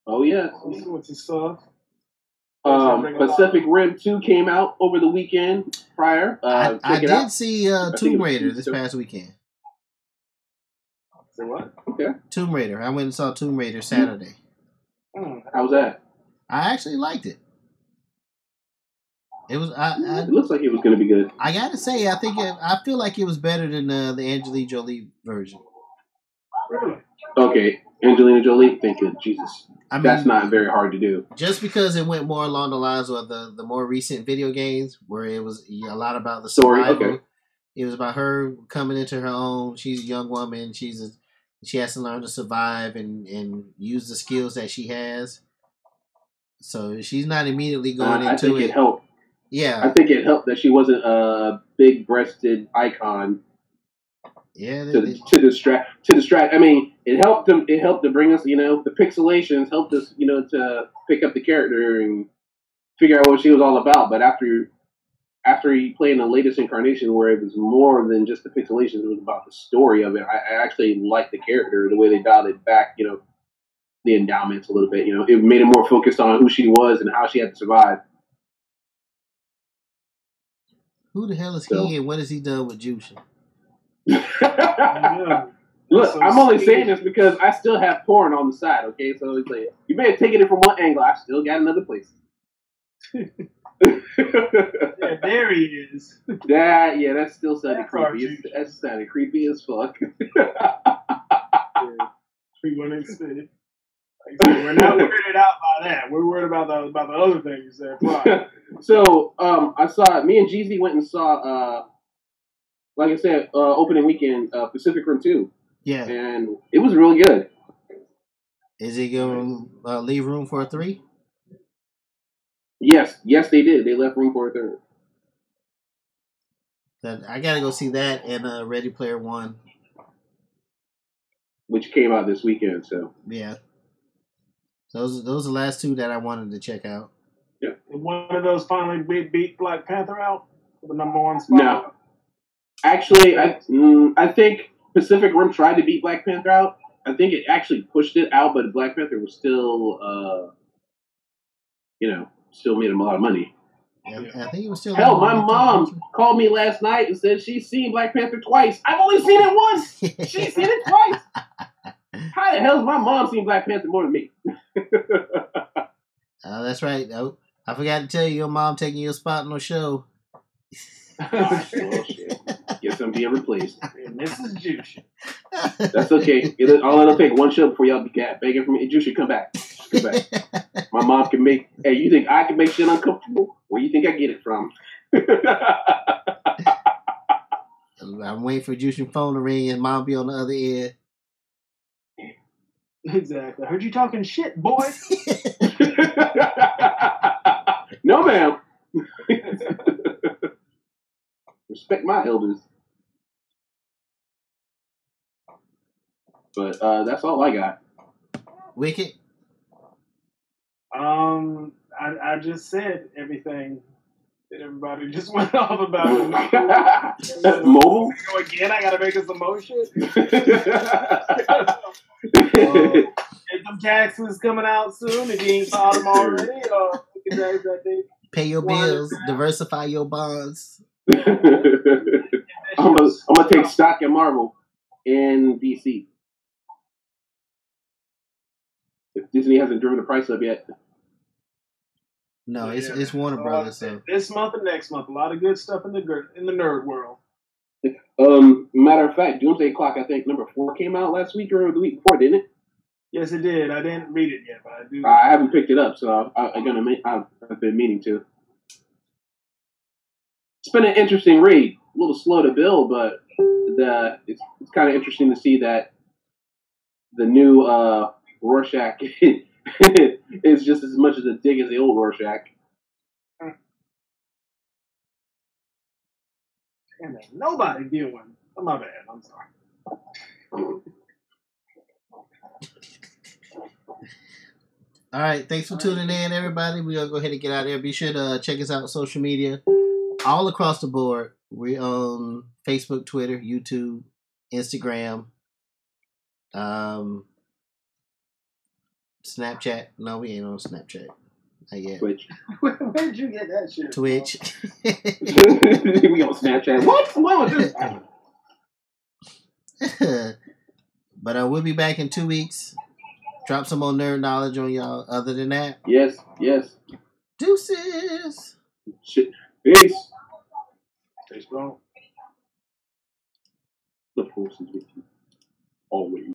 Speaker 4: Oh, yeah.
Speaker 3: What's the stuff?
Speaker 4: Pacific Rim 2 came out over the weekend prior.
Speaker 2: I did see Tomb Raider this past weekend.
Speaker 3: Say what?
Speaker 4: Okay.
Speaker 2: Tomb Raider. I went and saw Tomb Raider Saturday.
Speaker 4: How was that?
Speaker 2: I actually liked it. It was.
Speaker 4: It looks like it was going to be good.
Speaker 2: I gotta say, I feel like it was better than the Angelina Jolie version.
Speaker 3: Really?
Speaker 4: Okay, Angelina Jolie. Thank you, Jesus. That's not very hard to do.
Speaker 2: Just because it went more along the lines of the more recent video games, where it was a lot about the survival.
Speaker 4: Story. Okay.
Speaker 2: It was about her coming into her own. She's a young woman. She has to learn to survive and use the skills that she has. So she's not immediately going into it.
Speaker 4: I think it helped.
Speaker 2: Yeah.
Speaker 4: I think it helped that she wasn't a big-breasted icon.
Speaker 2: Yeah.
Speaker 4: To distract. I mean, it helped them. It helped to bring us, the pixelations helped us, to pick up the character and figure out what she was all about. But after you play in the latest incarnation, where it was more than just the pixelations, it was about the story of it. I actually liked the character, the way they dialed it back. The endowments a little bit. It made it more focused on who she was and how she had to survive.
Speaker 2: Who the hell is he and what has he done with Jushin?
Speaker 4: Look, I'm only saying this because I still have porn on the side, okay? So it's like, you may have taken it from one angle. I still got another place.
Speaker 3: Yeah, there he is.
Speaker 4: That's still sounding creepy. That sounded creepy as fuck.
Speaker 3: People didn't see. We're not weirded out by that. We're worried about the other things you said. Right.
Speaker 4: So I saw me and Jeezy went and saw like I said, opening weekend Pacific Rim 2.
Speaker 2: Yeah.
Speaker 4: And it was really good.
Speaker 2: Is it going to leave room for a 3?
Speaker 4: Yes, they did. They left room for a 3rd.
Speaker 2: I gotta go see that and Ready Player One,
Speaker 4: which came out this weekend. So
Speaker 2: yeah, those are the last 2 that I wanted to check out.
Speaker 3: Yeah, and one of those finally beat Black Panther out for the #1 spot.
Speaker 4: No, actually, I think Pacific Rim tried to beat Black Panther out. I think it actually pushed it out, but Black Panther was still, still made him a lot of money.
Speaker 2: Yeah, I think it was still.
Speaker 4: Hell, my mom called me last night and said she's seen Black Panther twice. I've only seen it once. She's seen it twice. How the hell has my mom seen Black Panther more than me?
Speaker 2: That's right. I forgot to tell you, your mom taking your spot on the show.
Speaker 4: Oh, shit. Guess I'm being replaced.
Speaker 3: And this is Juice.
Speaker 4: That's okay. It'll take one show before y'all be begging for me. Juice should come back. Come back. My mom can make. Hey, you think I can make shit uncomfortable? Where you think I get it from?
Speaker 2: I'm waiting for Juice's phone to ring and mom be on the other end.
Speaker 3: Exactly. I heard you talking shit, boy.
Speaker 4: No, ma'am. Respect my elders. But that's all I got.
Speaker 2: Wicked?
Speaker 3: I just said everything that everybody just went off about.
Speaker 4: Mobile?
Speaker 3: Go again, I gotta make us some more shit. Income taxes coming out soon. If you ain't filed them already,
Speaker 2: pay your bills, diversify your bonds.
Speaker 4: I'm gonna take stock in Marvel and DC. If Disney hasn't driven the price up yet.
Speaker 2: No, it's Warner Brothers. So
Speaker 3: this month and next month, a lot of good stuff in the nerd world.
Speaker 4: Matter of fact, Doomsday Clock, I think #4 came out last week or the week before, didn't it?
Speaker 3: Yes, it did. I didn't read it yet, but I do.
Speaker 4: I haven't picked it up, so I've been meaning to. It's been an interesting read. A little slow to build, but it's kind of interesting to see that the new Rorschach is just as much as a dig as the old Rorschach.
Speaker 3: Damn it, nobody viewing. Oh, my bad. I'm sorry.
Speaker 2: All right, thanks for tuning in, everybody. We're going to go ahead and get out of here. Be sure to check us out on social media. All across the board. We're on Facebook, Twitter, YouTube, Instagram, Snapchat. No, we ain't on Snapchat. Not yet.
Speaker 4: Twitch.
Speaker 3: Where'd you get that shit?
Speaker 2: Twitch.
Speaker 4: We on Snapchat. What's wrong with this?
Speaker 2: But we'll be back in 2 weeks. Drop some more nerd knowledge on y'all. Other than that,
Speaker 4: yes.
Speaker 2: Deuces.
Speaker 4: Shit. Peace.
Speaker 3: Stay strong.
Speaker 4: The force is with you. Always.